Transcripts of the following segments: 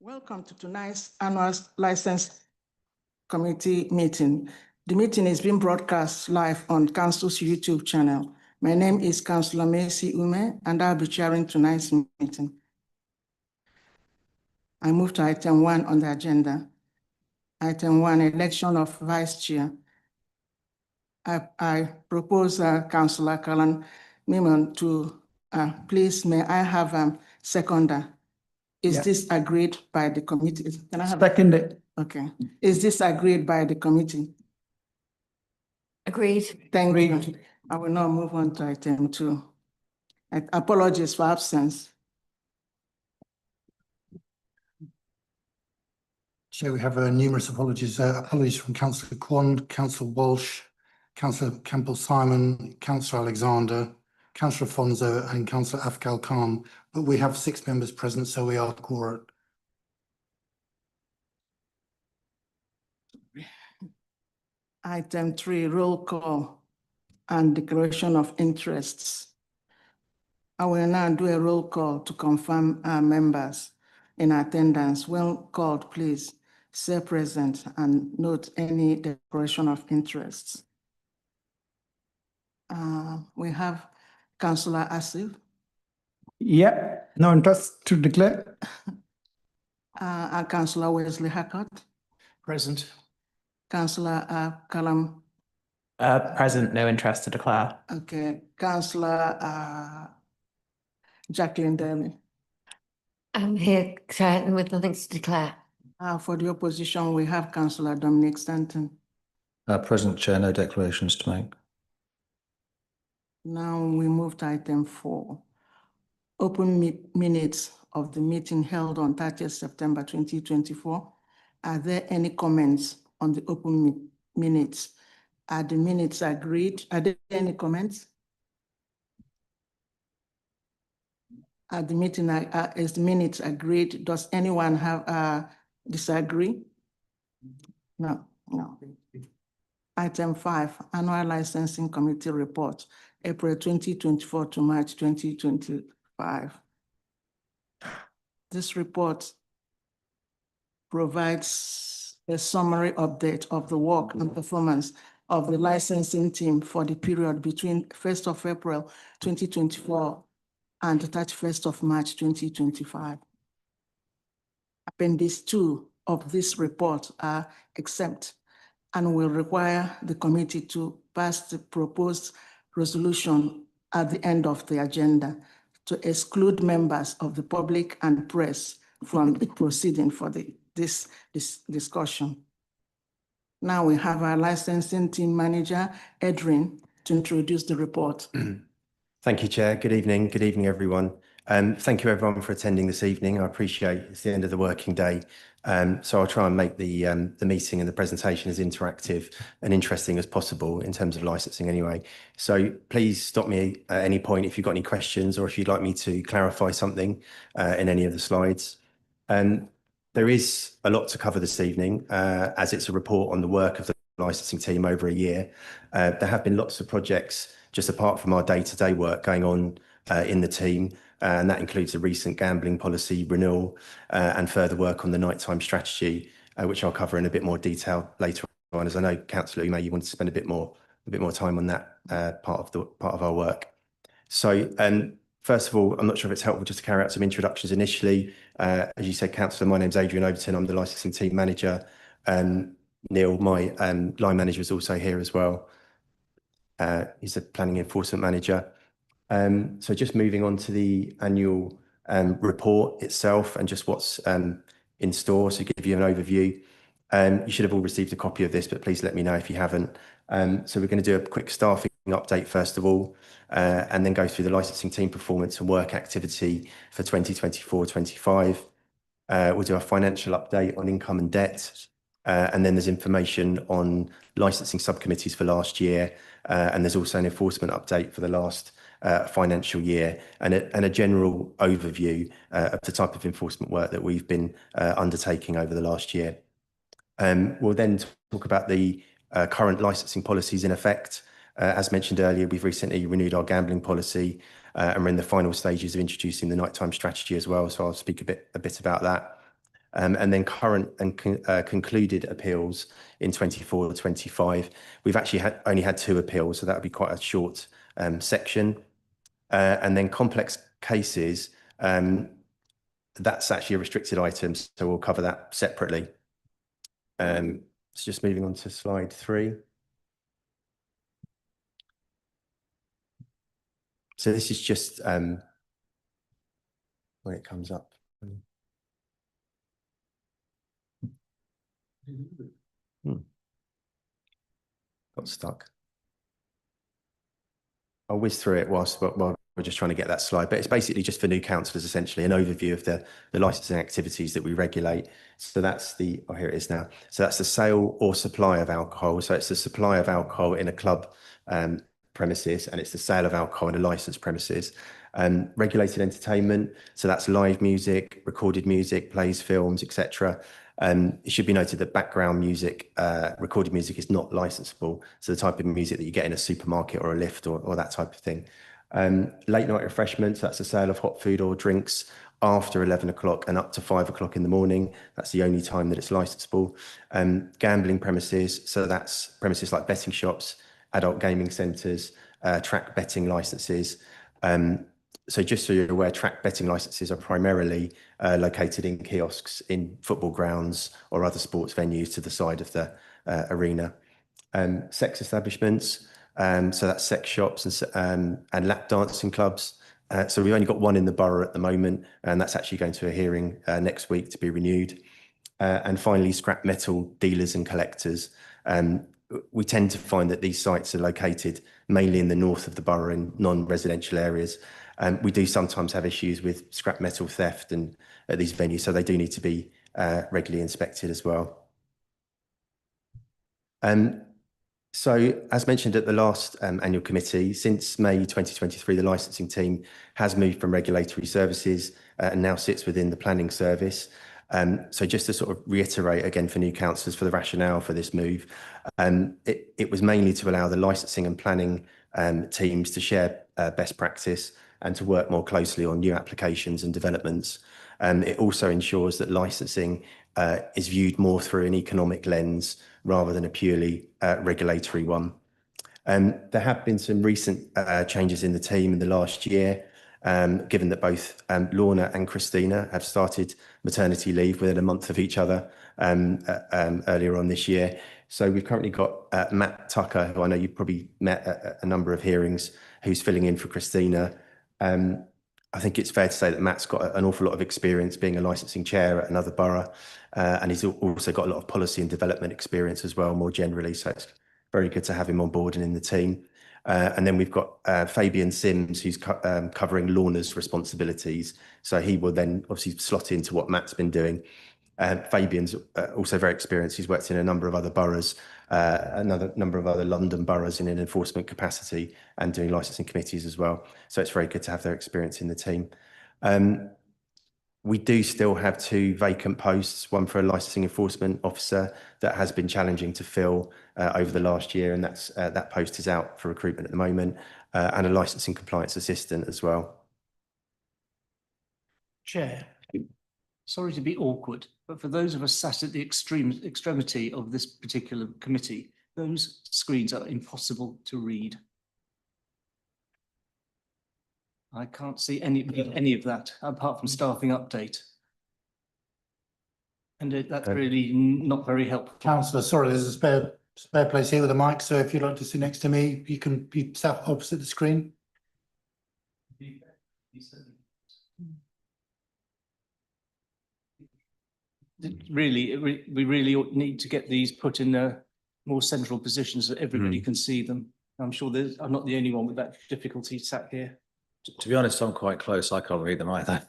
Welcome to tonight's annual License Committee meeting. The meeting is being broadcast live on Council's YouTube channel. My name is Councillor Macy Ume, and I'll be chairing tonight's meeting. I move to item 1 on the agenda. Item 1, election of vice chair. I propose Councillor Callan Mimon to, please, may I have a seconder? Is this agreed by the committee? Can I have Seconded. Okay. Is this agreed by the committee? Agreed. Thank you. I will now move on to item 2. Apologies for absence. Chair, we have numerous apologies. Apologies from Councillor Kwan, Councillor Walsh, Councillor Campbell-Simon, Councillor Alexander, Councillor Fonzo and Councillor Afghal Khan. But we have 6 members present, so we are quorum. Item 3, roll call and declaration of interests. I will now do a roll call to confirm our members in attendance. When called, please say present and note any declaration of interests. We have Councillor Asif. Yep, no interest to declare. And Councillor Wesley Hackett. Present. Councillor Callum. Present, no interest to declare. Okay. Councillor Jacqueline Daly. I'm here, Chair, with nothing to declare. For the opposition, we have Councillor Dominic Stanton. Present, Chair, no declarations to make. Now we move to item 4. Open minutes of the meeting held on 30th September 2024. Are there any comments on the open minutes? Are the minutes agreed? Are there any comments? At the meeting, is the minutes agreed? Does anyone have disagree? No. Item 5, Annual Licensing Committee Report, April 2024 to March 2025. This report provides a summary update of the work and performance of the licensing team for the period between 1st of April 2024 and the 31st of March 2025. Appendix 2 of this report are exempt and will require the committee to pass the proposed resolution at the end of the agenda to exclude members of the public and press from the proceeding for this discussion. Now we have our licensing team manager, Edrin, to introduce the report. Thank you, Chair. Good evening. Good evening, everyone. Thank you, everyone, for attending this evening. I appreciate it's the end of the working day. So I'll try and make the meeting and the presentation as interactive and interesting as possible in terms of licensing anyway. So please stop me at any point if you've got any questions or if you'd like me to clarify something in any of the slides. There is a lot to cover this evening as it's a report on the work of the licensing team over a year. There have been lots of projects just apart from our day-to-day work going on in the team. And that includes the recent gambling policy renewal and further work on the nighttime strategy, which I'll cover in a bit more detail later on. As I know, Councillor, you want to spend a bit more time on that part of our work. So, first of all, I'm not sure if it's helpful just to carry out some introductions initially. As you said, Councillor, my name's Adrian Overton. I'm the licensing team manager. Neil, my line manager, is also here as well. He's the planning enforcement manager. So just moving on to the annual report itself and just what's in store, so give you an overview. You should have all received a copy of this, but please let me know if you haven't. So we're going to do a quick staffing update first of all, and then go through the licensing team performance and work activity for 2024-25. We'll do a financial update on income and debt, and then there's information on licensing subcommittees for last year, and there's also an enforcement update for the last financial year and a general overview of the type of enforcement work that we've been undertaking over the last year. We'll then talk about the current licensing policies in effect. As mentioned earlier, we've recently renewed our gambling policy and we're in the final stages of introducing the nighttime strategy as well. So I'll speak a bit about that. and then current and concluded appeals in 24-25. We've actually only had 2 appeals, so that would be quite a short section. And then complex cases, that's actually a restricted item, so we'll cover that separately. So just moving on to slide 3. So this is just when it comes up. Got stuck. I'll whiz through it while we're just trying to get that slide, but it's basically just for new councillors, essentially an overview of the licensing activities that we regulate. So that's oh, here it is now. So that's the sale or supply of alcohol. So it's the supply of alcohol in a club premises, and it's the sale of alcohol in a licensed premises. Regulated entertainment, so that's live music, recorded music, plays, films, etc. It should be noted that background music, recorded music, is not licensable. So the type of music that you get in a supermarket or a lift or that type of thing. Late night refreshments, that's the sale of hot food or drinks after 11 o'clock and up to 5 o'clock in the morning. That's the only time that it's licensable. Gambling premises, so that's premises like betting shops, adult gaming centres, track betting licenses. So just so you're aware, track betting licenses are primarily located in kiosks in football grounds or other sports venues to the side of the arena. Sex establishments, so that's sex shops and lap dancing clubs. So we've only got 1 in the borough at the moment, and that's actually going to a hearing next week to be renewed. And finally, scrap metal dealers and collectors. We tend to find that these sites are located mainly in the north of the borough in non-residential areas. We do sometimes have issues with scrap metal theft and at these venues, so they do need to be regularly inspected as well. So as mentioned at the last annual committee, since May 2023, the licensing team has moved from regulatory services and now sits within the planning service. So just to sort of reiterate again for new councillors for the rationale for this move, it was mainly to allow the licensing and planning teams to share best practice and to work more closely on new applications and developments. It also ensures that licensing is viewed more through an economic lens rather than a purely regulatory one. There have been some recent changes in the team in the last year, given that both Lorna and Christina have started maternity leave within a month of each other earlier on this year. So we've currently got Matt Tucker, who I know you've probably met at a number of hearings, who's filling in for Christina. I think it's fair to say that Matt's got an awful lot of experience being a licensing chair at another borough, and he's also got a lot of policy and development experience as well, more generally. So it's very good to have him on board and in the team. And then we've got Fabian Sims, who's covering Lorna's responsibilities. So he will then obviously slot into what Matt's been doing. Fabian's also very experienced. He's worked in a number of other boroughs, another number of other London boroughs in an enforcement capacity and doing licensing committees as well. So it's very good to have their experience in the team. We do still have 2 vacant posts, one for a licensing enforcement officer that has been challenging to fill over the last year, and that post is out for recruitment at the moment, and a licensing compliance assistant as well. Chair, sorry to be awkward, but for those of us sat at the extremity of this particular committee, those screens are impossible to read. I can't see any of that apart from staffing update. And that's really not very helpful. Councillor, sorry, there's a spare place here with a mic, so if you'd like to sit next to me, you can be sat opposite the screen. Really, we really need to get these put in more central positions so that everybody can see them. I'm sure I'm not the only one with that difficulty sat here. To be honest, I'm quite close. I can't read them either.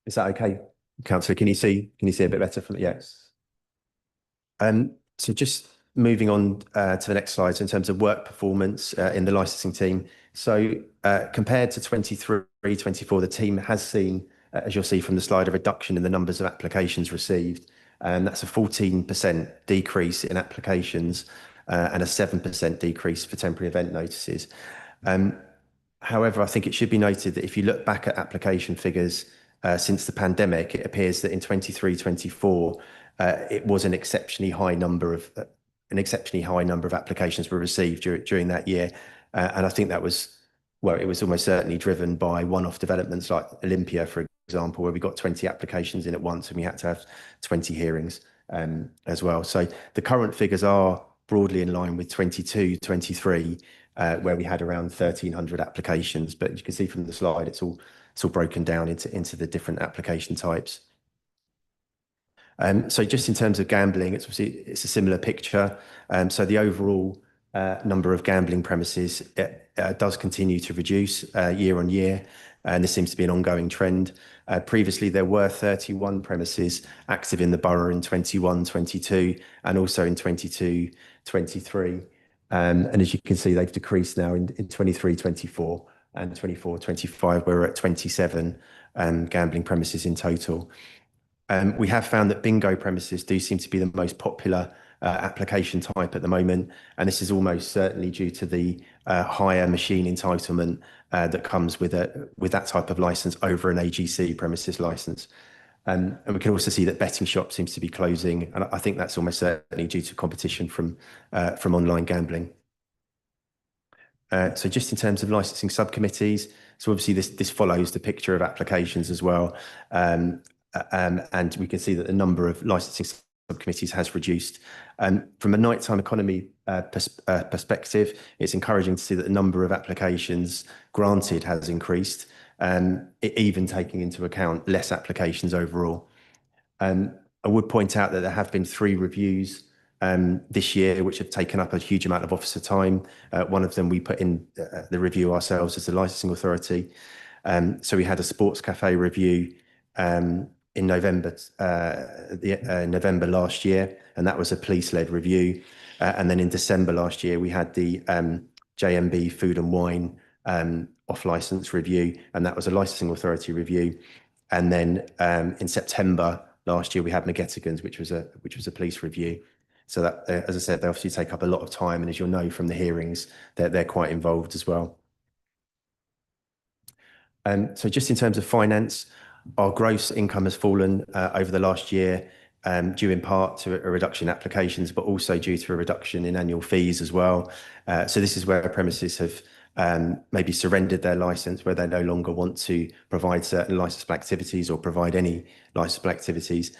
Is that okay, Councillor? Can you see a bit better from yes? So just moving on to the next slide, so in terms of work performance in the licensing team. So compared to 23-24, the team has seen, as you'll see from the slide, a reduction in the numbers of applications received. And that's a 14% decrease in applications and a 7% decrease for temporary event notices. However, I think it should be noted that if you look back at application figures since the pandemic, it appears that in 23-24, it was an exceptionally high number of applications were received during that year, and I think that was, well, it was almost certainly driven by one-off developments like Olympia, for example, where we got 20 applications in at once and we had to have 20 hearings as well. So the current figures are broadly in line with 22-23, where we had around 1,300 applications. But you can see from the slide, it's all broken down into the different application types. So just in terms of gambling, it's a similar picture. So the overall number of gambling premises does continue to reduce year on year, and this seems to be an ongoing trend. Previously, there were 31 premises active in the borough in 21-22 and also in 22-23. And as you can see, they've decreased now in 23-24 and 24-25. We're at 27 gambling premises in total. We have found that bingo premises do seem to be the most popular application type at the moment, and this is almost certainly due to the higher machine entitlement that comes with that type of license over an AGC premises license. And we can also see that betting shop seems to be closing, and I think that's almost certainly due to competition from online gambling. So just in terms of licensing subcommittees, so obviously this follows the picture of applications as well, and we can see that the number of licensing subcommittees has reduced. From a nighttime economy perspective, it's encouraging to see that the number of applications granted has increased, even taking into account less applications overall. I would point out that there have been 3 reviews this year, which have taken up a huge amount of officer time. One of them we put in the review ourselves as the licensing authority. So we had a sports cafe review in November last year, and that was a police-led review. And then in December last year, we had the JMB Food and Wine off-license review, and that was a licensing authority review. And then in September last year, we had McGettigan's, which was a police review. So that, as I said, they obviously take up a lot of time, and as you'll know from the hearings, they're quite involved as well. So just in terms of finance, our gross income has fallen over the last year, due in part to a reduction in applications, but also due to a reduction in annual fees as well. So this is where premises have maybe surrendered their license, where they no longer want to provide certain licensable activities or provide any licensable activities.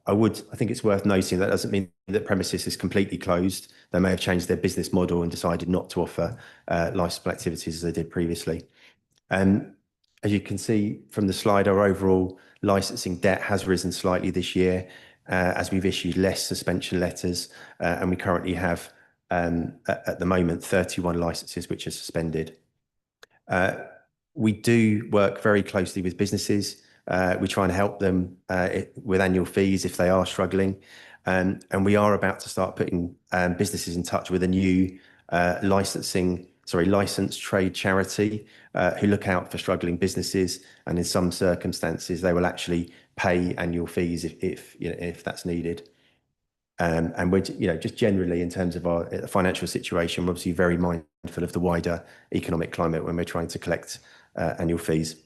I think it's worth noting that doesn't mean that premises is completely closed. They may have changed their business model and decided not to offer licensable activities as they did previously. As you can see from the slide, our overall licensing debt has risen slightly this year as we've issued less suspension letters, and we currently have at the moment 31 licenses which are suspended. We do work very closely with businesses. We try and help them with annual fees if they are struggling, and we are about to start putting businesses in touch with a new licensed trade charity who look out for struggling businesses, and in some circumstances they will actually pay annual fees if that's needed. And we're just generally in terms of our financial situation, we're obviously very mindful of the wider economic climate when we're trying to collect annual fees.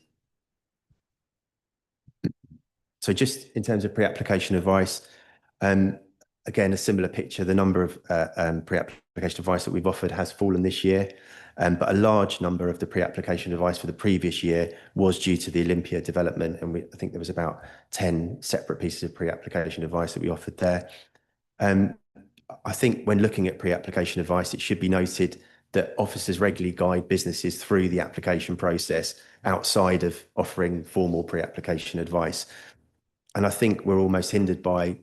So just in terms of pre-application advice, again, a similar picture. The number of pre-application advice that we've offered has fallen this year, but a large number of the pre-application advice for the previous year was due to the Olympia development, and I think there was about 10 separate pieces of pre-application advice that we offered there. I think when looking at pre-application advice, it should be noted that officers regularly guide businesses through the application process outside of offering formal pre-application advice. And I think we're almost hindered by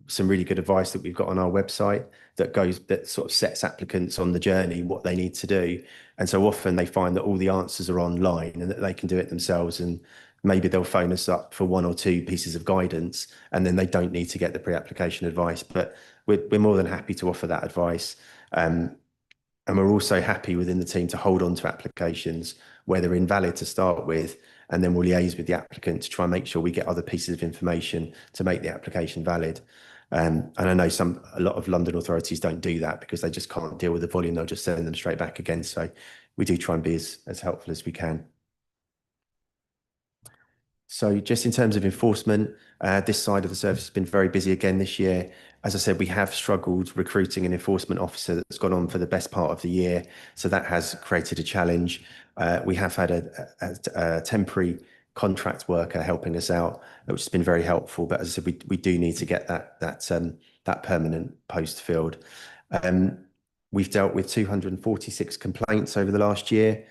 some really good advice that we've got on our website that sort of sets applicants on the journey, what they need to do. And so often they find that all the answers are online and that they can do it themselves and maybe they'll phone us up for 1 or 2 pieces of guidance, and then they don't need to get the pre-application advice. But we're more than happy to offer that advice. And we're also happy within the team to hold on to applications where they're invalid to start with, and then we'll liaise with the applicant to try and make sure we get other pieces of information to make the application valid. And I know a lot of London authorities don't do that because they just can't deal with the volume. They'll just send them straight back again. So we do try and be as helpful as we can. So just in terms of enforcement, this side of the service has been very busy again this year. As I said, we have struggled recruiting an enforcement officer that's gone on for the best part of the year. So that has created a challenge. We have had a temporary contract worker helping us out, which has been very helpful. But as I said, we do need to get that permanent post filled. We've dealt with 246 complaints over the last year.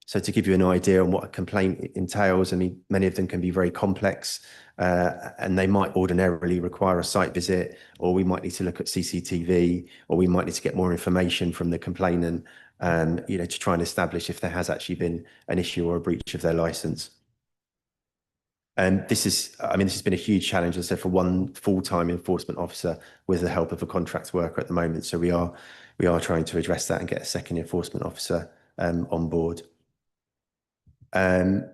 So to give you an idea on what a complaint entails, I mean, many of them can be very complex, and they might ordinarily require a site visit, or we might need to look at CCTV, or we might need to get more information from the complainant, to try and establish if there has actually been an issue or a breach of their license. And this has been a huge challenge, as I said, for one full-time enforcement officer with the help of a contract worker at the moment. So we are trying to address that and get a second enforcement officer on board. And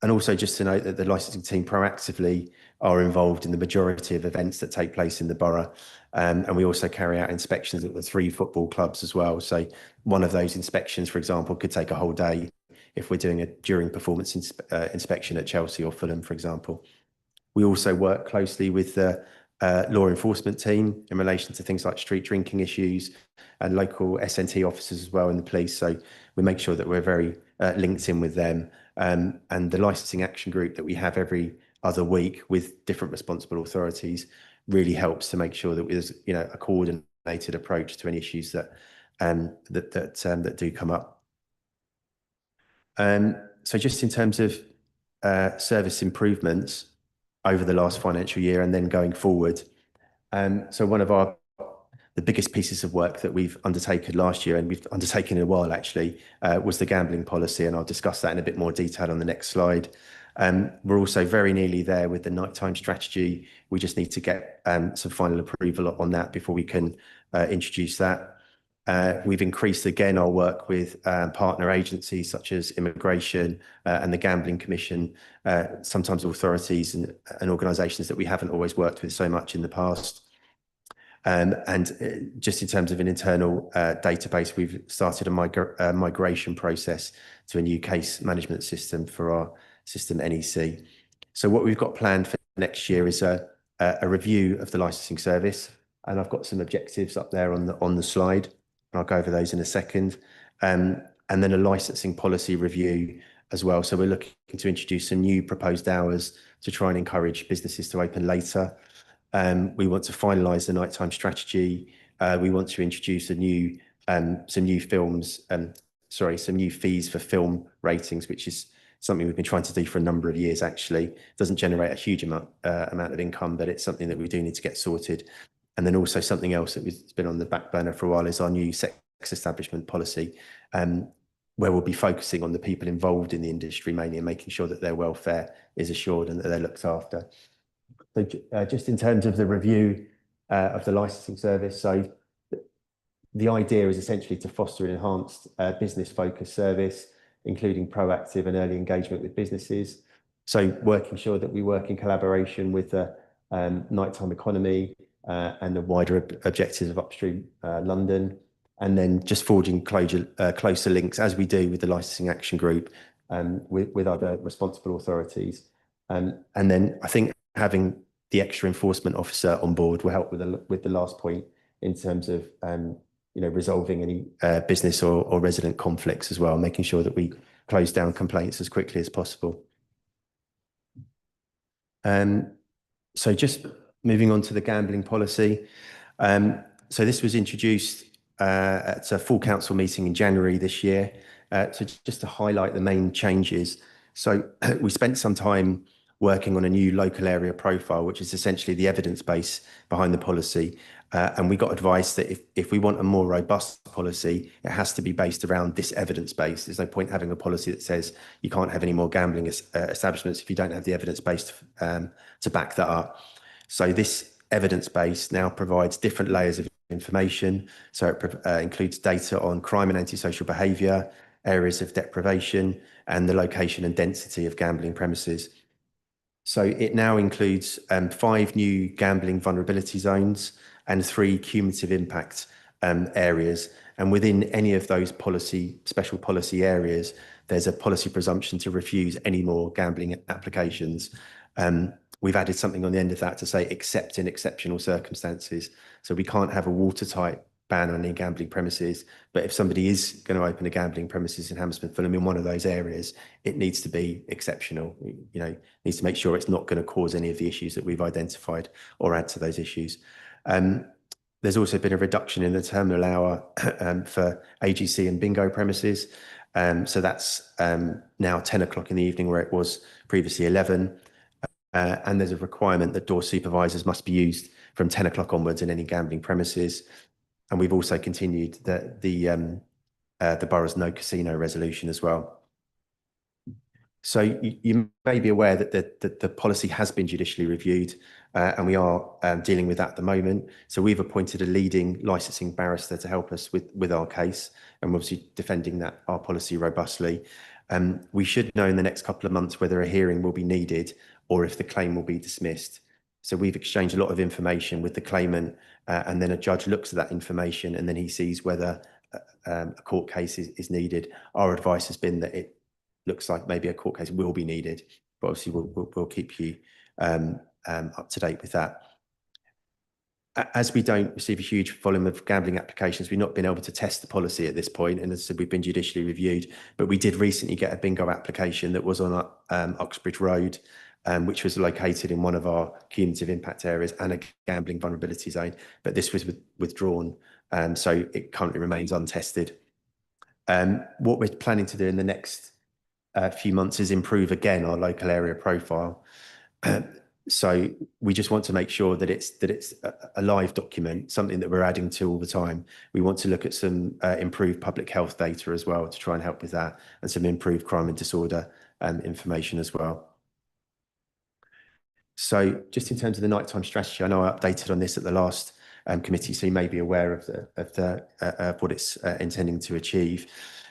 also just to note that the licensing team proactively are involved in the majority of events that take place in the borough. And we also carry out inspections at the 3 football clubs as well. So one of those inspections, for example, could take a whole day if we're doing a during performance inspection at Chelsea or Fulham, for example. We also work closely with the law enforcement team in relation to things like street drinking issues and local SNT officers as well in the police. So we make sure that we're very linked in with them. And the licensing action group that we have every other week with different responsible authorities really helps to make sure that there's a coordinated approach to any issues that do come up. So just in terms of service improvements over the last financial year and then going forward. So one of the biggest pieces of work that we've undertaken last year, and we've undertaken in a while actually, was the gambling policy, and I'll discuss that in a bit more detail on the next slide. We're also very nearly there with the nighttime strategy. We just need to get some final approval on that before we can introduce that. We've increased again our work with partner agencies such as Immigration and the Gambling Commission, sometimes authorities and organisations that we haven't always worked with so much in the past. And just in terms of an internal database, we've started a migration process to a new case management system for our system NEC. So what we've got planned for next year is a review of the licensing service, and I've got some objectives up there on the slide. I'll go over those in a second. And then a licensing policy review as well. So we're looking to introduce some new proposed hours to try and encourage businesses to open later. We want to finalise the nighttime strategy. We want to introduce some new fees for film ratings, which is something we've been trying to do for a number of years actually. It doesn't generate a huge amount of income, but it's something that we do need to get sorted. And then also something else that has been on the back burner for a while is our new sex establishment policy, where we'll be focusing on the people involved in the industry mainly and making sure that their welfare is assured and that they're looked after. So just in terms of the review of the licensing service, so the idea is essentially to foster an enhanced business-focused service, including proactive and early engagement with businesses. So making sure that we work in collaboration with the nighttime economy, and the wider objectives of upstream London, and then just forging closer links, as we do with the licensing action group, with other responsible authorities. And then I think having the extra enforcement officer on board will help with the last point in terms of resolving any business or resident conflicts as well, making sure that we close down complaints as quickly as possible. So just moving on to the gambling policy. So this was introduced at a full council meeting in January this year. So just to highlight the main changes. So we spent some time working on a new local area profile, which is essentially the evidence base behind the policy. And we got advice that if we want a more robust policy, it has to be based around this evidence base. There's no point having a policy that says you can't have any more gambling establishments if you don't have the evidence base to back that up. So this evidence base now provides different layers of information. So it includes data on crime and antisocial behaviour, areas of deprivation, and the location and density of gambling premises. So it now includes 5 new gambling vulnerability zones and 3 cumulative impact areas. And within any of those special policy areas, there's a policy presumption to refuse any more gambling applications. We've added something on the end of that to say, except in exceptional circumstances. So we can't have a watertight ban on any gambling premises, but if somebody is going to open a gambling premises in Hammersmith, Fulham, in one of those areas, it needs to be exceptional. Needs to make sure it's not going to cause any of the issues that we've identified or add to those issues. There's also been a reduction in the terminal hour for AGC and bingo premises. So that's now 10 o'clock in the evening, where it was previously 11. And there's a requirement that door supervisors must be used from 10 o'clock onwards in any gambling premises. And we've also continued the borough's no casino resolution as well. So you may be aware that the policy has been judicially reviewed, and we are dealing with that at the moment. So we've appointed a leading licensing barrister to help us with our case, and we're obviously defending our policy robustly. We should know in the next couple of months whether a hearing will be needed or if the claim will be dismissed. So we've exchanged a lot of information with the claimant, and then a judge looks at that information and then he sees whether a court case is needed. Our advice has been that it looks like maybe a court case will be needed, but obviously we'll keep you up to date with that. As we don't receive a huge volume of gambling applications, we've not been able to test the policy at this point, and as I said, we've been judicially reviewed. But we did recently get a bingo application that was on Uxbridge Road, which was located in one of our cumulative impact areas and a gambling vulnerability zone. But this was withdrawn, so it currently remains untested. What we're planning to do in the next few months is improve again our local area profile. So we just want to make sure that it's a live document, something that we're adding to all the time. We want to look at some improved public health data as well to try and help with that, and some improved crime and disorder information as well. So just in terms of the nighttime strategy, I know I updated on this at the last committee, so you may be aware of what it's intending to achieve.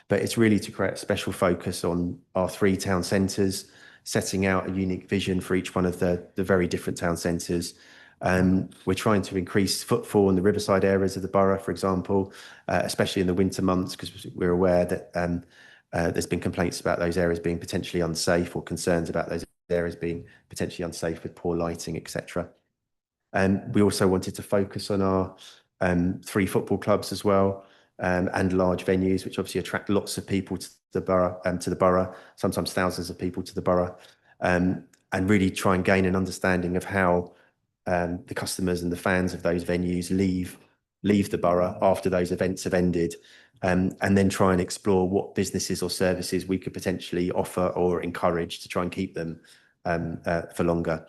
But it's really to create a special focus on our 3 town centres, setting out a unique vision for each one of the very different town centres. We're trying to increase footfall in the riverside areas of the borough, for example, especially in the winter months, because we're aware that there's been complaints about those areas being potentially unsafe, or concerns about those areas being potentially unsafe with poor lighting, etc. We also wanted to focus on our 3 football clubs as well, and large venues, which obviously attract lots of people to the borough, sometimes thousands of people to the borough, and really try and gain an understanding of how the customers and the fans of those venues leave the borough after those events have ended, and then try and explore what businesses or services we could potentially offer or encourage to try and keep them for longer.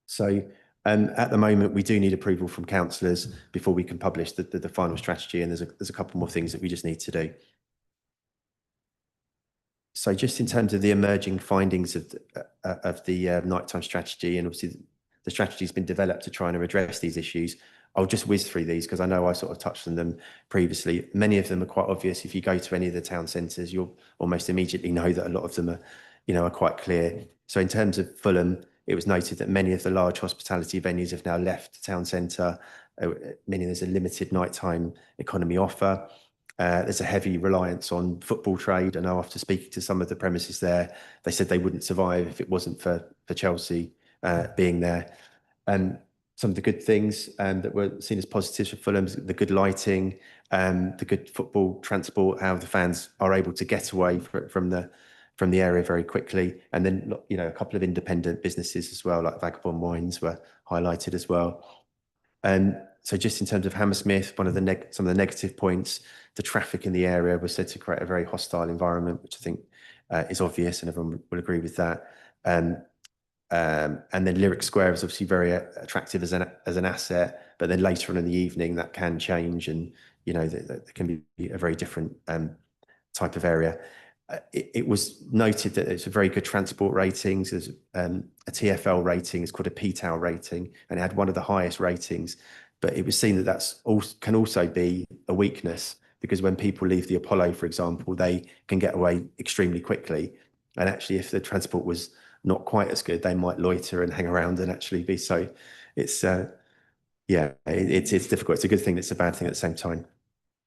So at the moment, we do need approval from councillors before we can publish the final strategy, and there's a couple more things that we just need to do. So just in terms of the emerging findings of the nighttime strategy, and obviously the strategy has been developed to try and address these issues. I'll just whiz through these because I know I sort of touched on them previously. Many of them are quite obvious. If you go to any of the town centres, you'll almost immediately know that a lot of them are quite clear. So in terms of Fulham, it was noted that many of the large hospitality venues have now left the town centre, meaning there's a limited nighttime economy offer. There's a heavy reliance on football trade. I know after speaking to some of the premises there, they said they wouldn't survive if it wasn't for Chelsea being there. Some of the good things that were seen as positives for Fulham, the good lighting, the good football transport, how the fans are able to get away from the area very quickly, and then a couple of independent businesses as well, like Vagabond Wines, were highlighted as well. So just in terms of Hammersmith, some of the negative points, the traffic in the area was said to create a very hostile environment, which I think is obvious, and everyone will agree with that. And then Lyric Square is obviously very attractive as an asset, but then later on in the evening that can change, and you know that can be a very different type of area. It was noted that it's a very good transport ratings. There's a TfL rating, it's called a PTAL rating, and it had one of the highest ratings. But it was seen that can also be a weakness, because when people leave the Apollo, for example, they can get away extremely quickly. And actually, if the transport was not quite as good, they might loiter and hang around and actually be. So it's it's difficult. It's a good thing, it's a bad thing at the same time.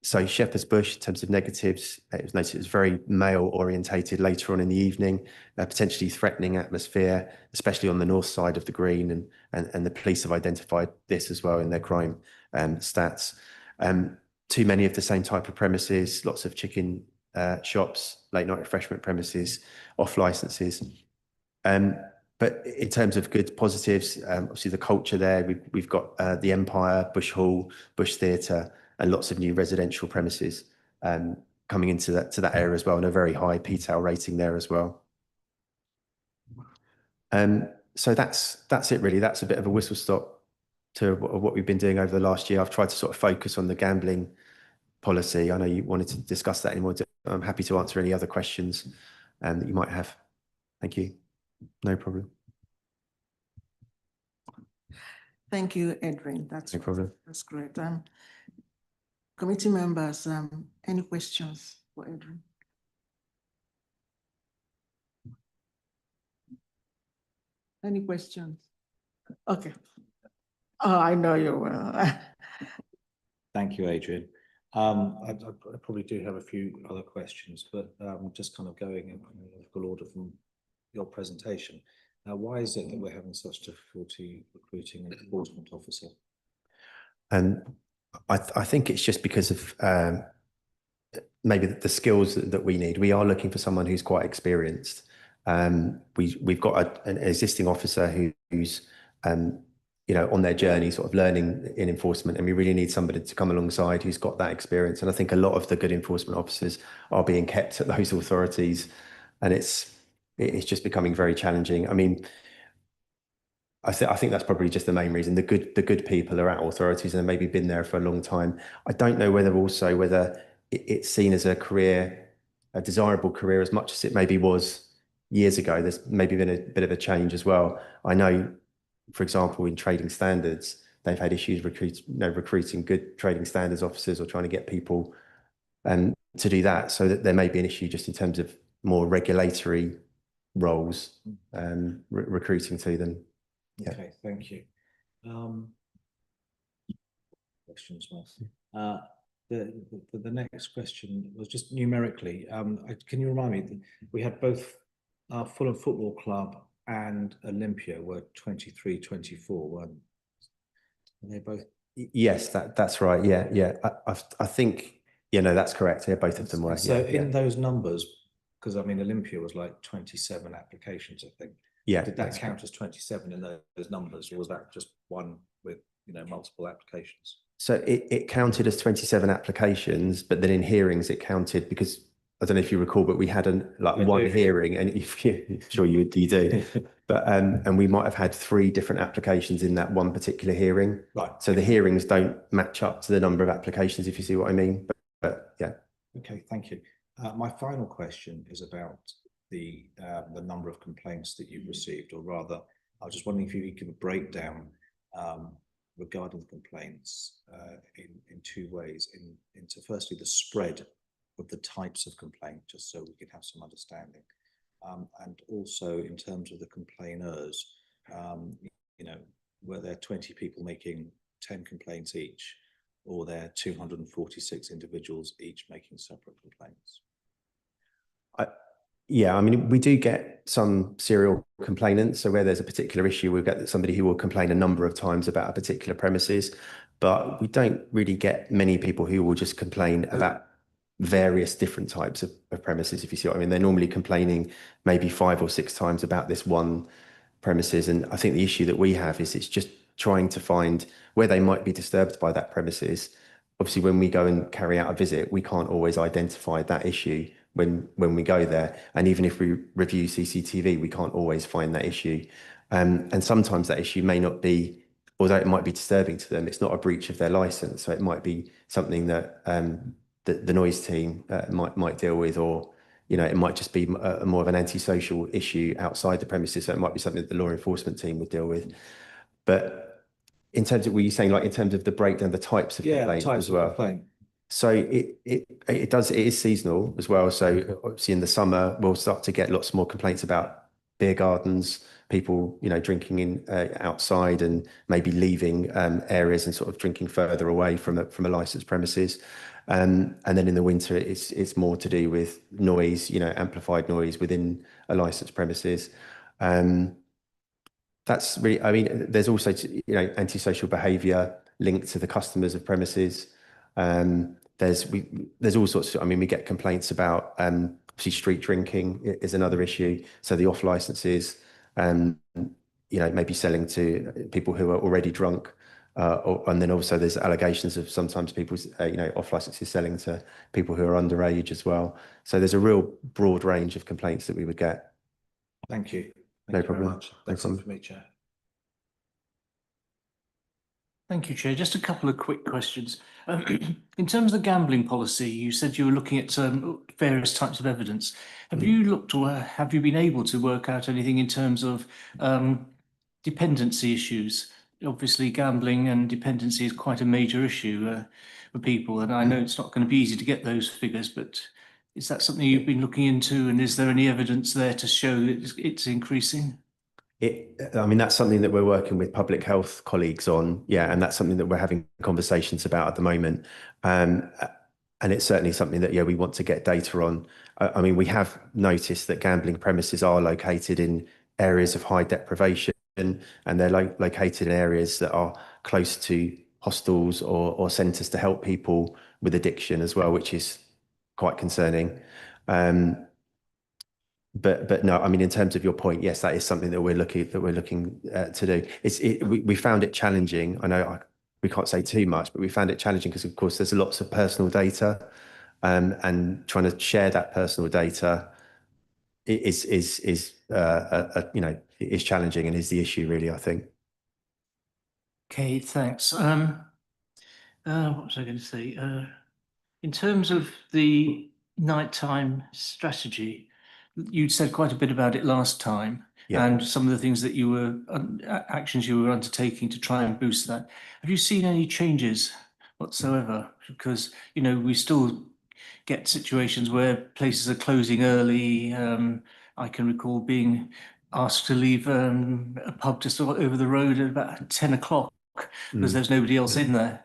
So Shepherd's Bush, in terms of negatives, it was noted it was very male orientated later on in the evening, potentially threatening atmosphere, especially on the north side of the green, and the police have identified this as well in their crime stats. Too many of the same type of premises, lots of chicken shops, late night refreshment premises, off licenses. But in terms of good positives, obviously the culture there, we've got the Empire, Bush Hall, Bush Theatre, and lots of new residential premises coming into that area as well, and a very high PTAL rating there as well. So that's it really. That's a bit of a whistle stop to what we've been doing over the last year. I've tried to sort of focus on the gambling policy. I know you wanted to discuss that anymore. I'm happy to answer any other questions that you might have. Thank you. No problem. Thank you, Edwin. That's No problem. That's great. Committee members, any questions for Edwin? Any questions? Okay. Oh, I know you will. Thank you, Adrian. I probably do have a few other questions, but just kind of going in alphabetical order from your presentation. Why is it that we're having such difficulty recruiting an enforcement officer? I think it's just because of maybe the skills that we need. We are looking for someone who's quite experienced. We've got an existing officer who's you know, on their journey, sort of learning in enforcement, and we really need somebody to come alongside who's got that experience. And I think a lot of the good enforcement officers are being kept at those authorities, and it's just becoming very challenging. I mean, I think that's probably just the main reason. The good people are at authorities and have maybe been there for a long time. I don't know whether it's seen as a career, a desirable career, as much as it maybe was years ago. There's maybe been a bit of a change as well. I know, for example, in trading standards, they've had issues recruiting good trading standards officers, or trying to get people to do that. So that there may be an issue just in terms of more regulatory roles, recruiting to them. Yeah. Okay, thank you. Questions, well. The next question was just numerically. Can you remind me? We had both Fulham Football Club and Olympia were 23, 24, weren't they both? Yes, that's right. Yeah. I think, you know, that's correct. Yeah, both of them were. So in those numbers, because I mean, Olympia was like 27 applications, I think. Yeah. Did that count as 27 in those numbers, or was that just one with, you know, multiple applications? So it counted as 27 applications, but then in hearings it counted, because I don't know if you recall, but we had one hearing, and if you sure you do, but and we might have had 3 different applications in that one particular hearing. Right. So the hearings don't match up to the number of applications, if you see what I mean. But yeah. Okay, thank you. My final question is about the number of complaints that you've received, or rather, I was just wondering if you could give a breakdown regarding the complaints in 2 ways. Into firstly the spread of the types of complaint, just so we can have some understanding, and also in terms of the complainers. You know, were there 20 people making 10 complaints each, or there are 246 individuals each making separate complaints? Yeah, I mean, we do get some serial complainants. So where there's a particular issue, we'll get somebody who will complain a number of times about a particular premises, but we don't really get many people who will just complain about various different types of premises, if you see what I mean. They're normally complaining maybe 5 or 6 times about this one premises. And I think the issue that we have is it's just trying to find where they might be disturbed by that premises. Obviously, when we go and carry out a visit, we can't always identify that issue when we go there. And even if we review CCTV, we can't always find that issue. And sometimes that issue may not be, although it might be disturbing to them, it's not a breach of their license. So it might be something that the noise team might deal with, or it might just be more of an antisocial issue outside the premises. So it might be something that the law enforcement team would deal with. But in terms of, were you saying like in terms of the breakdown, the types of complaints as well? So it is seasonal as well. So obviously in the summer, we'll start to get lots more complaints about beer gardens, people, drinking in outside and maybe leaving areas and sort of drinking further away from a licensed premises. And then in the winter, it's more to do with noise, amplified noise within a licensed premises. That's really, I mean, there's also, antisocial behaviour linked to the customers of premises. There's all sorts of, I mean, we get complaints about obviously street drinking is another issue. So the off licenses, maybe selling to people who are already drunk. And then also there's allegations of sometimes people's, off licenses selling to people who are underage as well. So there's a real broad range of complaints that we would get. Thank you. No Thank you very problem. much. No That's it problem. for me, Chair. Thank you, Chair. Just a couple of quick questions. In terms of the gambling policy, you said you were looking at various types of evidence. Have you looked, or have you been able to work out anything in terms of dependency issues? Obviously, gambling and dependency is quite a major issue for people, and I know it's not going to be easy to get those figures, but is that something you've been looking into, and is there any evidence there to show that it's increasing? I mean, that's something that we're working with public health colleagues on. Yeah. And that's something that we're having conversations about at the moment. And it's certainly something that, we want to get data on. I mean, we have noticed that gambling premises are located in areas of high deprivation, and they're located in areas that are close to hostels or centres to help people with addiction as well, which is quite concerning. But no, I mean, in terms of your point, yes, that is something that we're looking to do. We found it challenging. I know we can't say too much, but we found it challenging because, of course, there's lots of personal data, and trying to share that personal data is challenging, and is the issue really, I think. Okay, thanks. What was I going to say? In terms of the nighttime strategy, you said quite a bit about it last time, and some of the things that you were actions you were undertaking to try and boost that. Have you seen any changes whatsoever? Because we still get situations where places are closing early. I can recall being asked to leave a pub just over the road at about 10 o'clock because there's nobody else in there.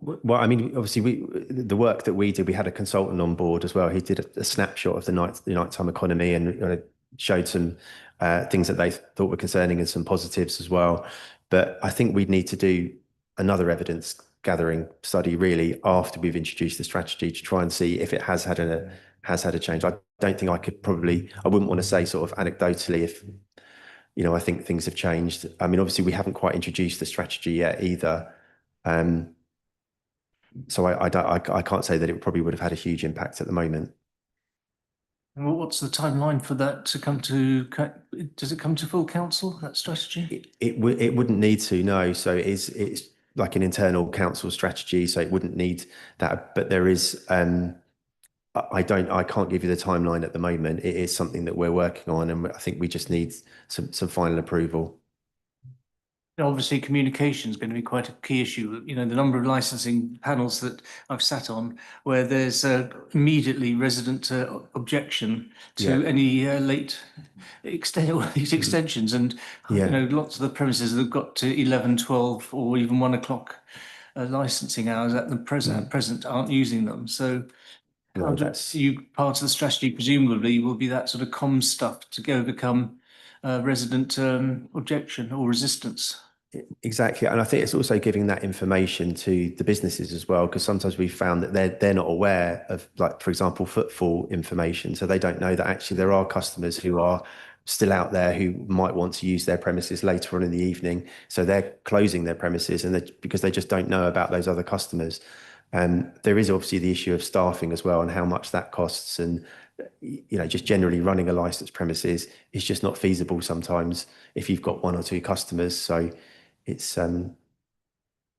Well, I mean, obviously, the work that we did, we had a consultant on board as well. He did a snapshot of the nighttime economy and showed some things that they thought were concerning and some positives as well. But I think we'd need to do another evidence gathering study really after we've introduced the strategy to try and see if it has had a change. I don't think I wouldn't want to say sort of anecdotally if I think things have changed. I mean, obviously, we haven't quite introduced the strategy yet either. So I can't say that it probably would have had a huge impact at the moment. And what's the timeline for that to come to? Does it come to full council, that strategy? It wouldn't need to, no. So it's like an internal council strategy, so it wouldn't need that. But there is I can't give you the timeline at the moment. It is something that we're working on, and I think we just need some final approval. Obviously, communication is going to be quite a key issue. The number of licensing panels that I've sat on where there's immediately resident objection to any late these extensions, and lots of the premises that have got to 11, 12 or even 1 o'clock licensing hours at the present aren't using them. So part of the strategy presumably will be that sort of comms stuff to overcome resident objection or resistance. Exactly. And I think it's also giving that information to the businesses as well, because sometimes we've found that they're not aware of, like, for example, footfall information. So they don't know that actually there are customers who are still out there who might want to use their premises later on in the evening. So they're closing their premises because they just don't know about those other customers. And there is obviously the issue of staffing as well and how much that costs. And just generally running a licensed premises is just not feasible sometimes if you've got one or two customers. So it's, it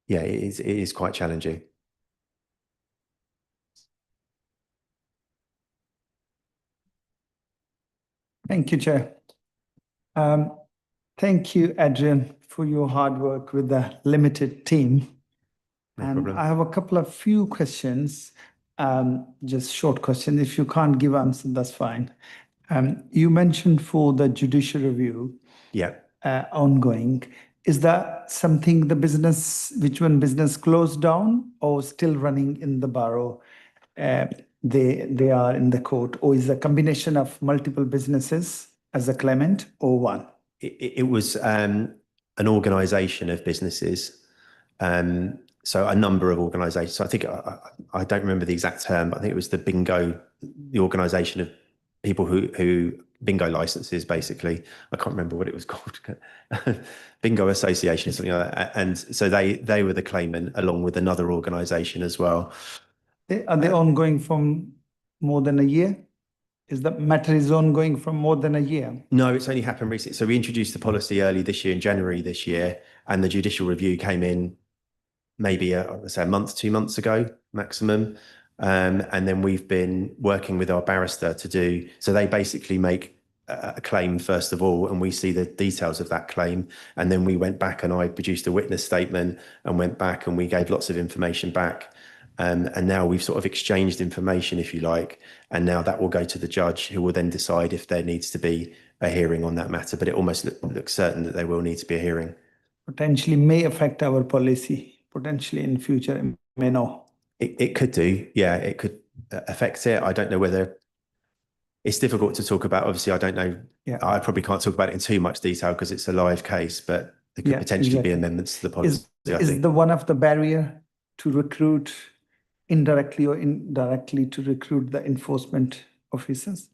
is quite challenging. Thank you, Chair. Thank you, Adrian, for your hard work with the limited team. No And problem. I have a few questions, just short questions. If you can't give answer, that's fine. You mentioned for the judicial review Yeah. ongoing. Is that something which one business closed down or still running in the borough? They are in the court, or is a combination of multiple businesses as a claimant or one? It was an organisation of businesses, so a number of organisations. So I think I don't remember the exact term, but I think it was the organisation of people who bingo licenses. Basically, I can't remember what it was called, bingo association, something like that. And so they were the claimant along with another organisation as well. Are they ongoing from more than a year? Is the matter ongoing from more than a year? No, it's only happened recently. So we introduced the policy early this year, in January this year, and the judicial review came in maybe let's say a month, 2 months ago maximum. And then we've been working with our barrister to do, so they basically make a claim first of all, and we see the details of that claim. And then we went back and I produced a witness statement and went back and we gave lots of information back. And now we've sort of exchanged information, if you like, and now that will go to the judge, who will then decide if there needs to be a hearing on that matter. But it almost looks certain that there will need to be a hearing. Potentially may affect our policy, potentially in future, may not. It could do, yeah, it could affect it. I don't know whether, it's difficult to talk about. Obviously, I don't know. Yeah. I probably can't talk about it in too much detail because it's a live case, but there could potentially be amendments to the policy. Is the one of the barrier to recruit indirectly or indirectly to recruit the enforcement officers?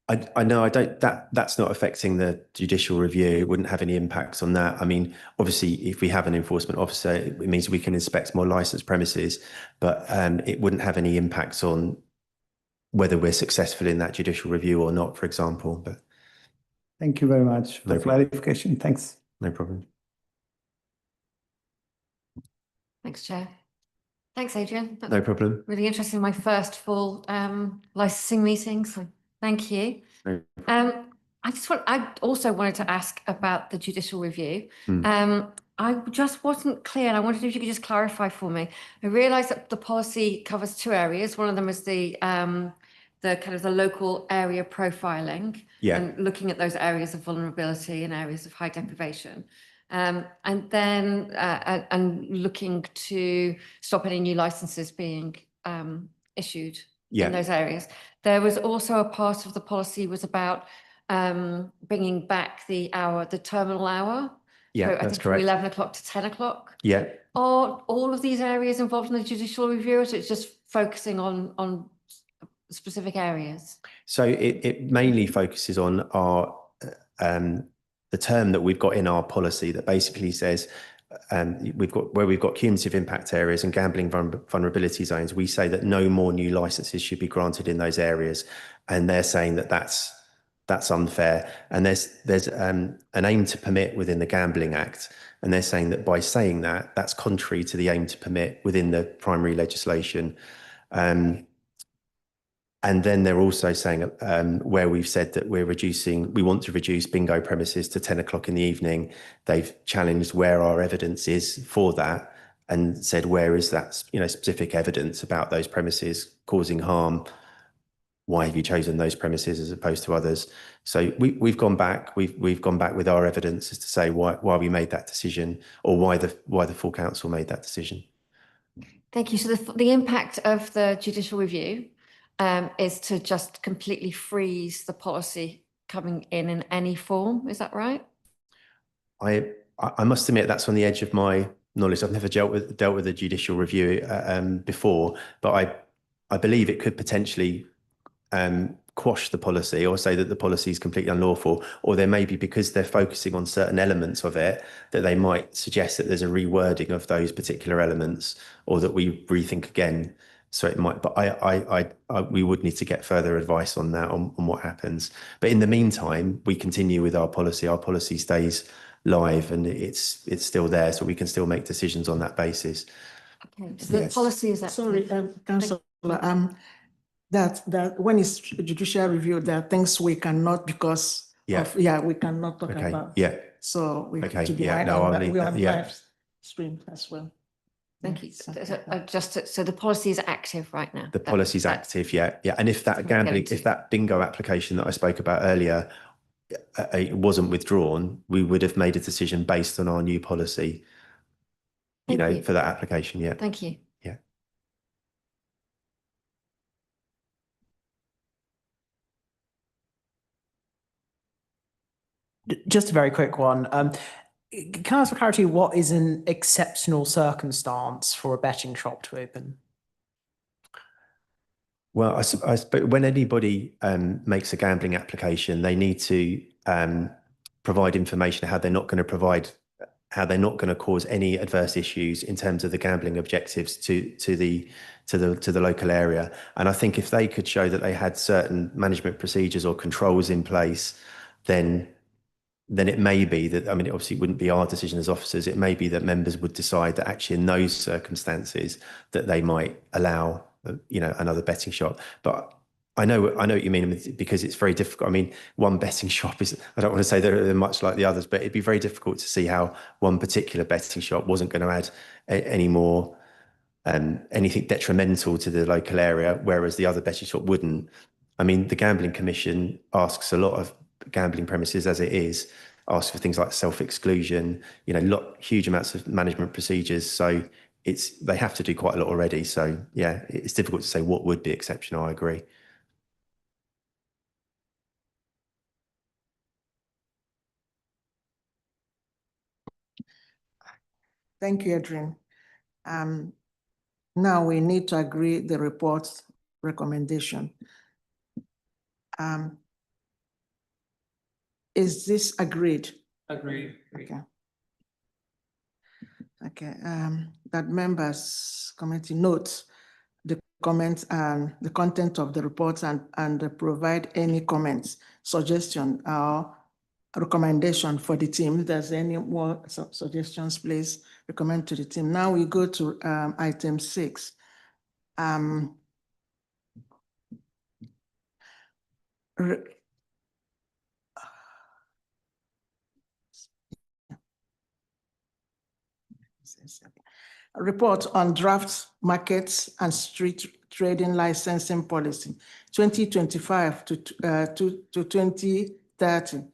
I know that's not affecting the judicial review. It wouldn't have any impacts on that. I mean, obviously, if we have an enforcement officer, it means we can inspect more licensed premises, but it wouldn't have any impacts on whether we're successful in that judicial review or not, for example. But thank you very much for the clarification. Thanks. No problem. Thanks, Chair. Thanks, Adrian. That's No problem. really interesting. My first full licensing meeting, so thank you. No I also wanted to ask about the judicial review. Mm. I just wasn't clear, and I wondered if you could just clarify for me. I realised that the policy covers two areas. One of them is the kind of the local area profiling, and looking at those areas of vulnerability and areas of high deprivation. And then and looking to stop any new licenses being issued in those areas. There was also a part of the policy was about bringing back the terminal hour. Yeah, so I that's think correct. From 11 o'clock to 10 o'clock. Yeah. Are all of these areas involved in the judicial review, or is it just focusing on specific areas? So it mainly focuses on our the term that we've got in our policy that basically says we've got cumulative impact areas and gambling vulnerability zones. We say that no more new licenses should be granted in those areas, and they're saying that that's unfair. And there's an aim to permit within the Gambling Act, and they're saying that by saying that, that's contrary to the aim to permit within the primary legislation. And then they're also saying where we've said that we want to reduce bingo premises to 10 o'clock in the evening. They've challenged where our evidence is for that and said, where is that specific evidence about those premises causing harm? Why have you chosen those premises as opposed to others? So we've gone back. We've gone back with our evidence as to say why we made that decision, or why the full council made that decision. Thank you. So the impact of the judicial review is to just completely freeze the policy coming in any form. Is that right? I must admit that's on the edge of my knowledge. I've never dealt with a judicial review before, but I believe it could potentially quash the policy or say that the policy is completely unlawful, or there may be, because they're focusing on certain elements of it, that they might suggest that there's a rewording of those particular elements, or that we rethink again. So it might, but we would need to get further advice on that, on what happens. But in the meantime, we continue with our policy. Our policy stays live and it's still there, so we can still make decisions on that basis. Okay, so the policy is active. Sorry, Councillor, that when it's judicial review, there are things we cannot because we cannot talk Okay, about. yeah. So we Okay, to be yeah, right no, on I'll that. leave We that, on yeah. live stream as well. Thank you. So, So the policy is active right now. The policy's active, yeah. And if that That's what we're gambling, getting if that bingo application that I spoke about earlier, it wasn't withdrawn, we would have made a decision based on our new policy, Thank you. for that application, yeah. Thank you. Yeah. Just a very quick one. Can I ask for clarity, what is an exceptional circumstance for a betting shop to open? Well, I suppose when anybody makes a gambling application, they need to provide information how they're not going to cause any adverse issues in terms of the gambling objectives to the local area. And I think if they could show that they had certain management procedures or controls in place, then it may be that, I mean, obviously it wouldn't be our decision as officers. It may be that members would decide that actually in those circumstances that they might allow, another betting shop. But I know what you mean, because it's very difficult. I mean, one betting shop is, I don't want to say they're much like the others, but it'd be very difficult to see how one particular betting shop wasn't going to add any more, anything detrimental to the local area, whereas the other betting shop wouldn't. I mean, the Gambling Commission asks a lot of gambling premises as it is, asks for things like self-exclusion, huge amounts of management procedures. So they have to do quite a lot already. So yeah, it's difficult to say what would be exceptional. I agree. Thank you, Adrian. Now we need to agree the report's recommendation. Is this agreed? Agreed. Okay. Okay, that members committee notes the comments and the content of the reports and provide any comments, suggestion, or recommendation for the team. If there's any more suggestions, please recommend to the team. Now we go to item 6. Report on draft markets and street trading licensing policy 2025 to 2030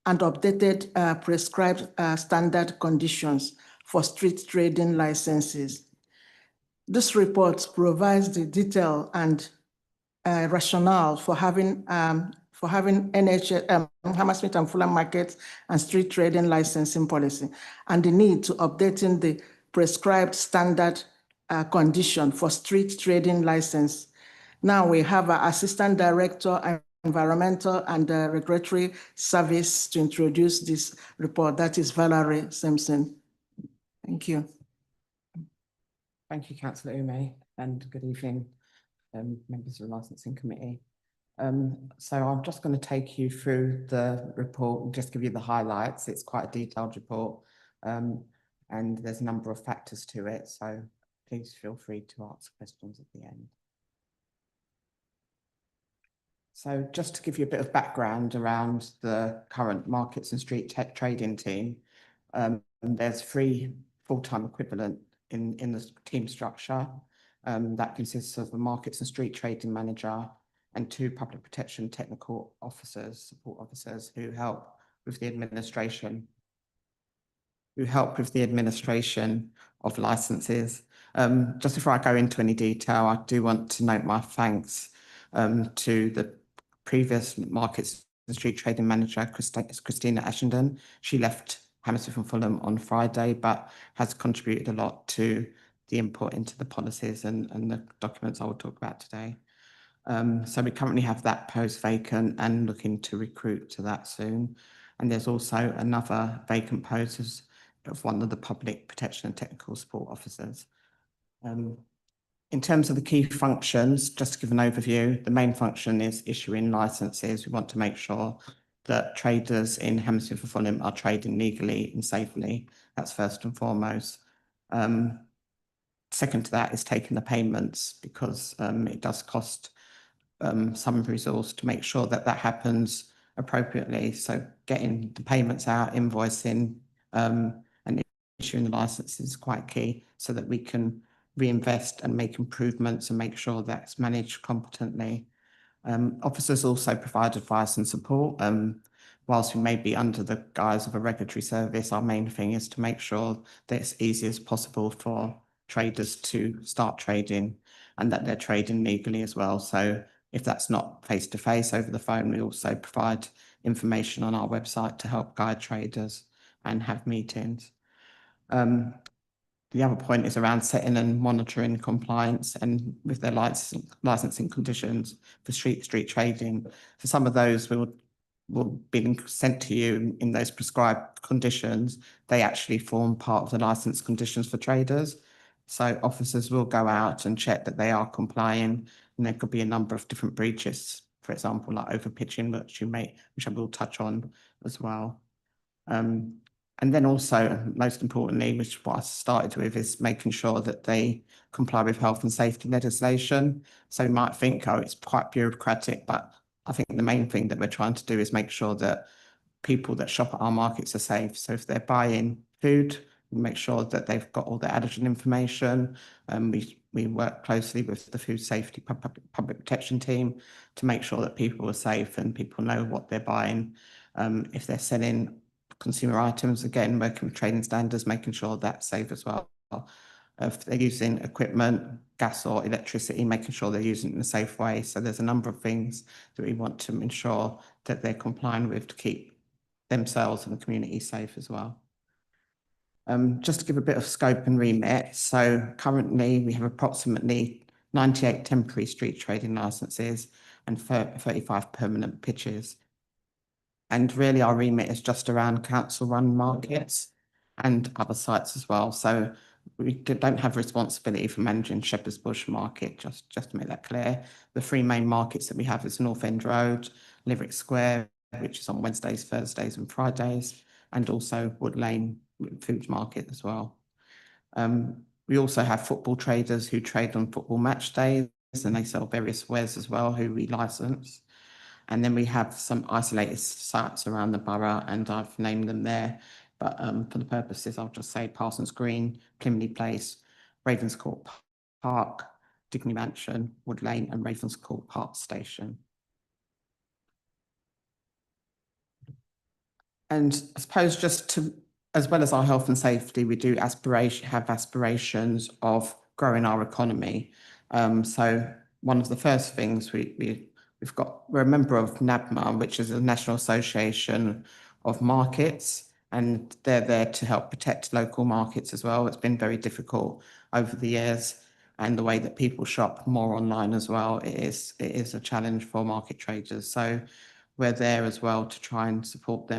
and updated prescribed standard conditions for street trading licenses. This report provides the detail and rationale for having Hammersmith and Fulham markets and street trading licensing policy and the need to updating the prescribed standard condition for street trading license. Now we have our Assistant Director, Environmental and Regulatory Service to introduce this report. That is Valerie Simpson. Thank you. Thank you, Councillor Ume, and good evening, members of the Licensing Committee. So I'm just going to take you through the report and just give you the highlights. It's quite a detailed report, and there's a number of factors to it, so please feel free to ask questions at the end. So just to give you a bit of background around the current markets and street trading team, there's 3 full-time equivalent in the team structure. That consists of a markets and street trading manager and 2 public protection technical officers, support officers who help with the administration of licenses. Just before I go into any detail, I do want to note my thanks to the previous markets and street trading manager, Christina Ashenden. She left Hammersmith and Fulham on Friday, but has contributed a lot to the input into the policies and the documents I will talk about today. So we currently have that post vacant and looking to recruit to that soon. And there's also another vacant post of one of the public protection and technical support officers. In terms of the key functions, just to give an overview, the main function is issuing licenses. We want to make sure that traders in Hammersmith and Fulham are trading legally and safely. That's first and foremost. Second to that is taking the payments, because it does cost some resource to make sure that that happens appropriately. So getting the payments out, invoicing, and issuing the licenses is quite key, so that we can reinvest and make improvements and make sure that's managed competently. Officers also provide advice and support. Whilst we may be under the guise of a regulatory service, our main thing is to make sure that it's easy as possible for traders to start trading, and that they're trading legally as well. So if that's not face-to-face over the phone, we also provide information on our website to help guide traders and have meetings. The other point is around setting and monitoring compliance and with their licensing conditions for street trading. So some of those will be sent to you in those prescribed conditions. They actually form part of the license conditions for traders. So officers will go out and check that they are complying, and there could be a number of different breaches, for example, like overpitching, which I will touch on as well. And then also, most importantly, which what I started with, is making sure that they comply with health and safety legislation. So you might think, oh, it's quite bureaucratic, but I think the main thing that we're trying to do is make sure that people that shop at our markets are safe. So if they're buying food, we make sure that they've got all their allergen information. We work closely with the food safety public protection team to make sure that people are safe and people know what they're buying. If they're selling consumer items, again, working with trading standards, making sure that's safe as well. If they're using equipment, gas or electricity, making sure they're using it in a safe way. So there's a number of things that we want to ensure that they're complying with to keep themselves and the community safe as well. Just to give a bit of scope and remit. So currently we have approximately 98 temporary street trading licenses and 35 permanent pitches. And really our remit is just around council-run markets and other sites as well. So we don't have responsibility for managing Shepherd's Bush Market, just to make that clear. The three main markets that we have is North End Road, Lyric Square, which is on Wednesdays, Thursdays and Fridays, and also Wood Lane Food Market as well. We also have football traders who trade on football match days, and they sell various wares as well, who we license. And then we have some isolated sites around the borough, and I've named them there. But for the purposes, I'll just say Parsons Green, Plymley Place, Ravenscourt Park, Digney Mansion, Wood Lane, and Ravenscourt Park Station. And I suppose just to, as well as our health and safety, we do have aspirations of growing our economy. So one of the first things we're a member of NABMA, which is a National Association of Markets, and they're there to help protect local markets as well. It's been very difficult over the years, and the way that people shop more online as well, it is a challenge for market traders. So we're there as well to try and support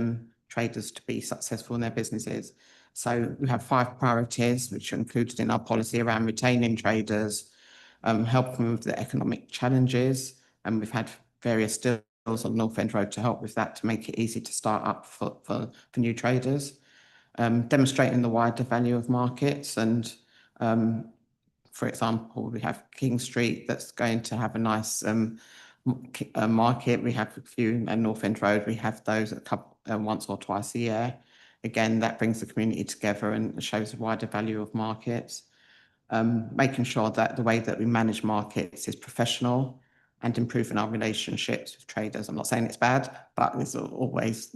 traders to be successful in their businesses. So we have 5 priorities, which are included in our policy around retaining traders, helping with the economic challenges, and we've had various deals on North End Road to help with that, to make it easy to start up for new traders. Demonstrating the wider value of markets, and for example, we have King Street that's going to have a nice market. We have a few, and North End Road, we have those once or twice a year. Again, that brings the community together and shows the wider value of markets. Making sure that the way that we manage markets is professional, and improving our relationships with traders. I'm not saying it's bad, but it's always,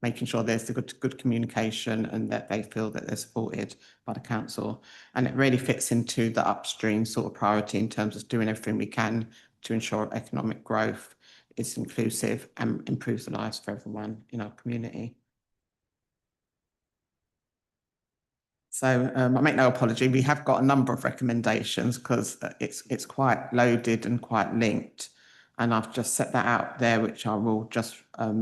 making sure there's the good communication and that they feel that they're supported by the council. And it really fits into the upstream sort of priority in terms of doing everything we can to ensure economic growth is inclusive and improves the lives for everyone in our community. So I make no apology. We have got a number of recommendations because it's quite loaded and quite linked, and I've just set that out there, which I will just I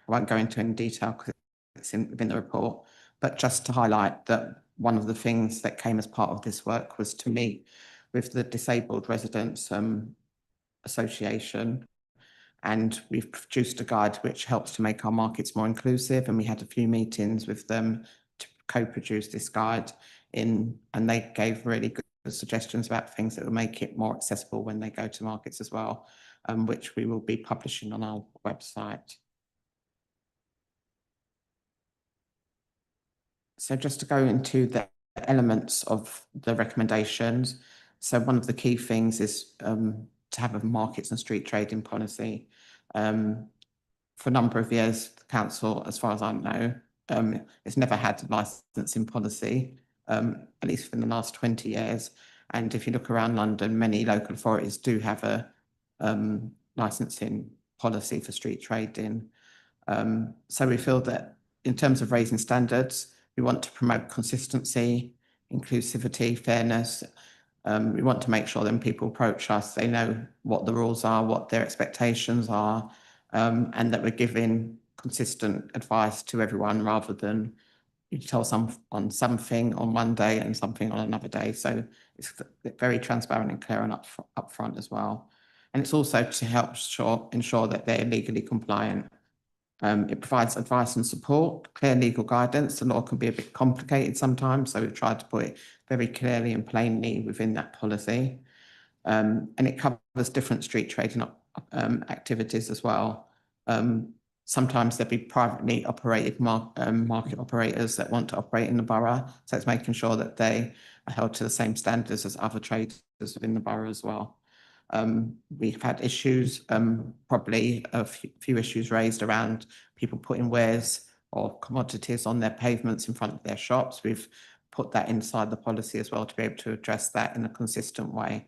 won't go into any detail because it's within the report. But just to highlight that one of the things that came as part of this work was to meet with the Disabled Residents Association. And we've produced a guide which helps to make our markets more inclusive. And we had a few meetings with them to co-produce this guide and they gave really good suggestions about things that will make it more accessible when they go to markets as well, which we will be publishing on our website. So just to go into the elements of the recommendations. So one of the key things is to have a markets and street trading policy. For a number of years, the council, as far as I know, it's never had a licensing policy, at least for the last 20 years. And if you look around London, many local authorities do have a licensing policy for street trading. So we feel that in terms of raising standards, we want to promote consistency, inclusivity, fairness. We want to make sure that when people approach us, they know what the rules are, what their expectations are, and that we're giving consistent advice to everyone rather than you tell some on something on one day and something on another day. So it's very transparent and clear and upfront as well. And it's also to help ensure that they're legally compliant. It provides advice and support, clear legal guidance. The law can be a bit complicated sometimes, so we've tried to put it very clearly and plainly within that policy. And it covers different street trading activities as well. Sometimes there'll be privately operated market operators that want to operate in the borough. So it's making sure that they are held to the same standards as other traders within the borough as well. We've had issues, probably a few issues raised around people putting wares or commodities on their pavements in front of their shops. We've put that inside the policy as well to be able to address that in a consistent way.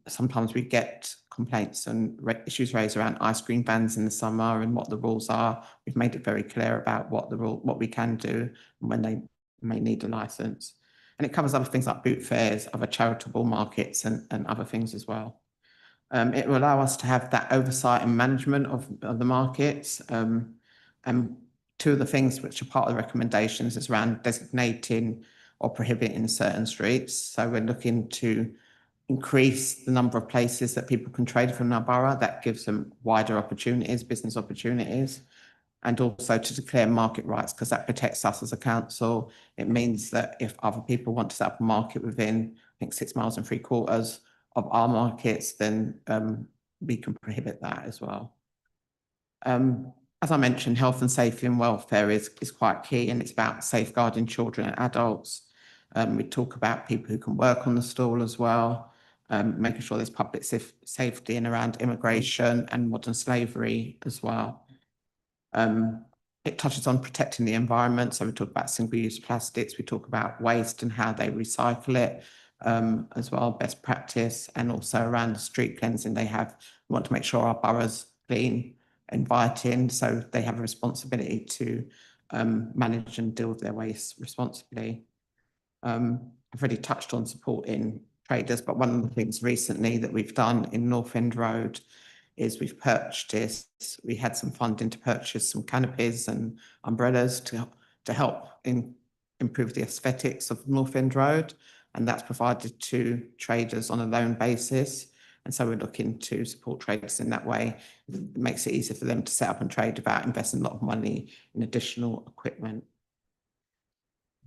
Sometimes we get complaints and issues raised around ice cream bans in the summer and what the rules are. We've made it very clear about what we can do and when they may need a license. And it covers other things like boot fairs, other charitable markets and other things as well. It will allow us to have that oversight and management of the markets. And two of the things which are part of the recommendations is around designating or prohibiting certain streets. So we're looking to increase the number of places that people can trade from our borough. That gives them wider opportunities, business opportunities, and also to declare market rights, because that protects us as a council. It means that if other people want to set up a market within, I think, 6 miles and 3/4 of our markets, then we can prohibit that as well. As I mentioned, health and safety and welfare is quite key, and it's about safeguarding children and adults. We talk about people who can work on the stall as well, making sure there's public safety and around immigration and modern slavery as well. It touches on protecting the environment. So we talk about single-use plastics, we talk about waste and how they recycle it as well, best practice, and also around the street cleansing they have. We want to make sure our borough's clean, inviting, so they have a responsibility to manage and deal with their waste responsibly. I've already touched on supporting traders, but one of the things recently that we've done in North End Road is we had some funding to purchase some canopies and umbrellas to help improve the aesthetics of North End Road, and that's provided to traders on a loan basis. And so we're looking to support traders in that way. It makes it easier for them to set up and trade without investing a lot of money in additional equipment.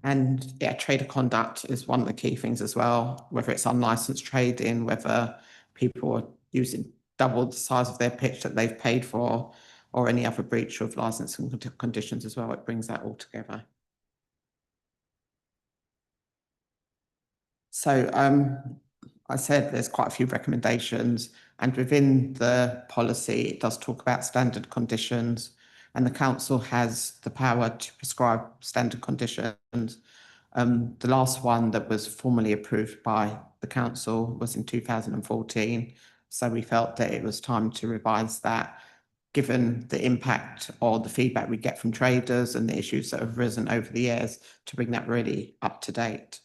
And yeah, trader conduct is one of the key things as well, whether it's unlicensed trading, whether people are using double the size of their pitch that they've paid for, or any other breach of licensing conditions as well. It brings that all together. So I said there's quite a few recommendations, and within the policy, it does talk about standard conditions, and the council has the power to prescribe standard conditions. The last one that was formally approved by the council was in 2014. So we felt that it was time to revise that, given the impact or the feedback we get from traders and the issues that have risen over the years, to bring that really up to date.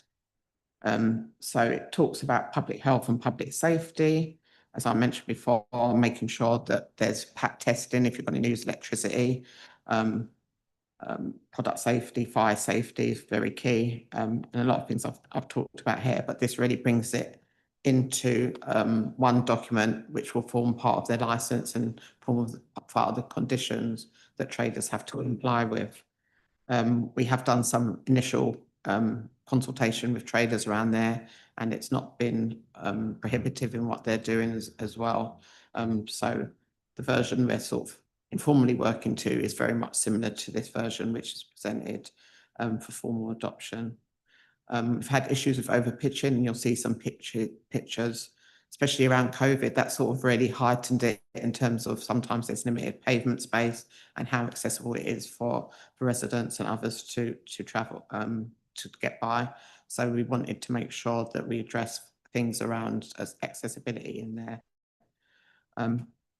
So it talks about public health and public safety, as I mentioned before, making sure that there's pack testing if you're going to use electricity. product safety, fire safety is very key, and a lot of things I've talked about here, but this really brings it into one document which will form part of their license and form part of the conditions that traders have to comply with. We have done some initial consultation with traders around there, and it's not been prohibitive in what they're doing as well. So the version we're sort of informally working to is very much similar to this version, which is presented for formal adoption. We've had issues with overpitching, and you'll see some pictures, especially around COVID, that sort of really heightened it in terms of sometimes there's limited pavement space and how accessible it is for residents and others to travel, to get by. So we wanted to make sure that we address things around accessibility in there.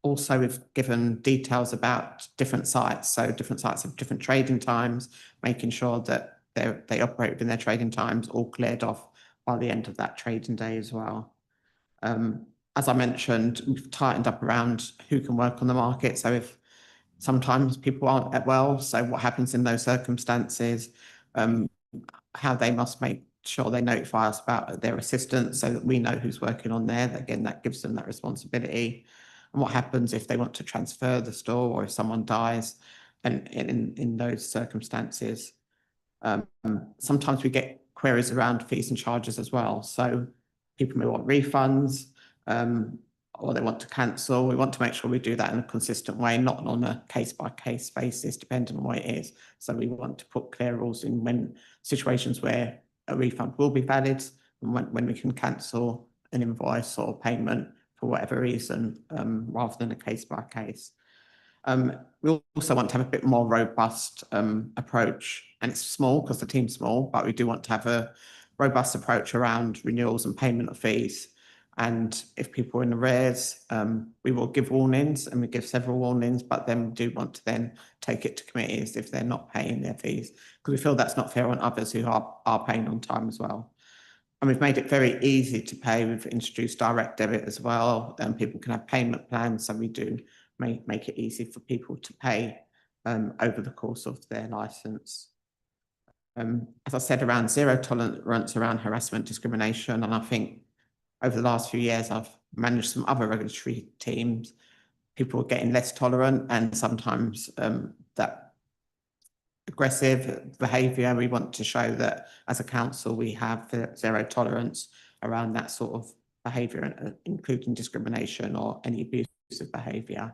Also, we've given details about different sites. So different sites have different trading times, making sure that they operate within their trading times, all cleared off by the end of that trading day as well. As I mentioned, we've tightened up around who can work on the market. So if sometimes people aren't at well, so what happens in those circumstances, how they must make sure they notify us about their assistance so that we know who's working on there. Again, that gives them that responsibility. And what happens if they want to transfer the store or if someone dies, and in those circumstances. Sometimes we get queries around fees and charges as well. So people may want refunds or they want to cancel. We want to make sure we do that in a consistent way, not on a case-by-case basis, depending on what it is. So we want to put clear rules in when situations where a refund will be valid and when we can cancel an invoice or payment for whatever reason, rather than a case-by-case. We also want to have a bit more robust approach, and it's small because the team's small, but we do want to have a robust approach around renewals and payment of fees. And if people are in arrears, we will give warnings, and we give several warnings, but then we do want to then take it to committees if they're not paying their fees, because we feel that's not fair on others who are paying on time as well. And we've made it very easy to pay. We've introduced direct debit as well, and people can have payment plans, so we do make it easy for people to pay over the course of their licence. As I said, around zero tolerance around harassment, discrimination, and I think over the last few years I've managed some other regulatory teams. People are getting less tolerant, and sometimes that aggressive behaviour, we want to show that as a council we have zero tolerance around that sort of behaviour, including discrimination or any abusive behaviour.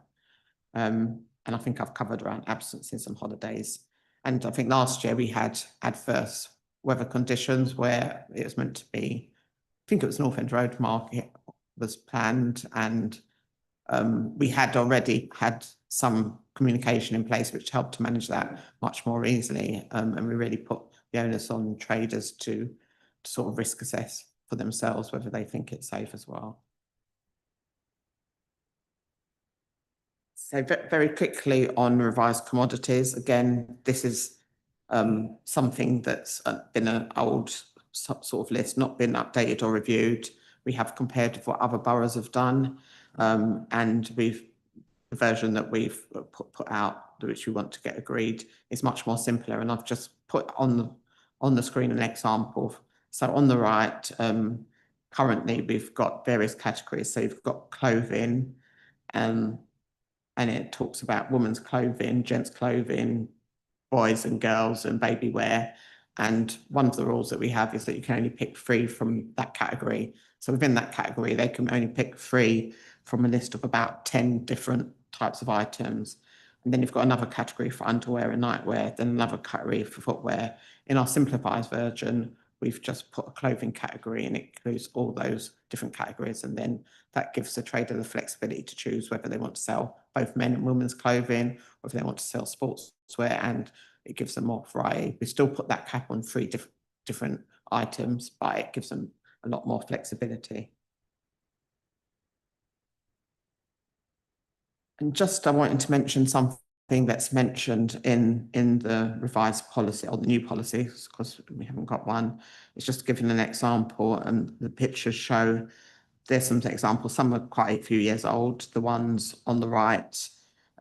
And I think I've covered around absences and holidays. And I think last year we had adverse weather conditions where it was meant to be, I think it was North End Road Market was planned, and we had already had some communication in place which helped to manage that much more easily. And we really put the onus on traders to sort of risk assess for themselves whether they think it's safe as well. So very quickly on revised commodities, again, this is something that's been an old sort of list, not been updated or reviewed. We have compared with what other boroughs have done, and the version that we've put out, which we want to get agreed, is much more simpler. And I've just put on the screen an example. So on the right, currently we've got various categories. So you've got clothing, and it talks about women's clothing, gents' clothing, boys and girls, and baby wear. And one of the rules that we have is that you can only pick 3 from that category. So within that category, they can only pick 3 from a list of about 10 different types of items. And then you've got another category for underwear and nightwear, then another category for footwear. In our simplified version, we've just put a clothing category, and it includes all those different categories. And then that gives the trader the flexibility to choose whether they want to sell both men and women's clothing, or if they want to sell sportswear, and it gives them more variety. We still put that cap on 3 different items, but it gives them a lot more flexibility. And just I wanted to mention something that's mentioned in the revised policy or the new policies, because we haven't got one. It's just giving an example, and the pictures show there's some examples. Some are quite a few years old. The ones on the right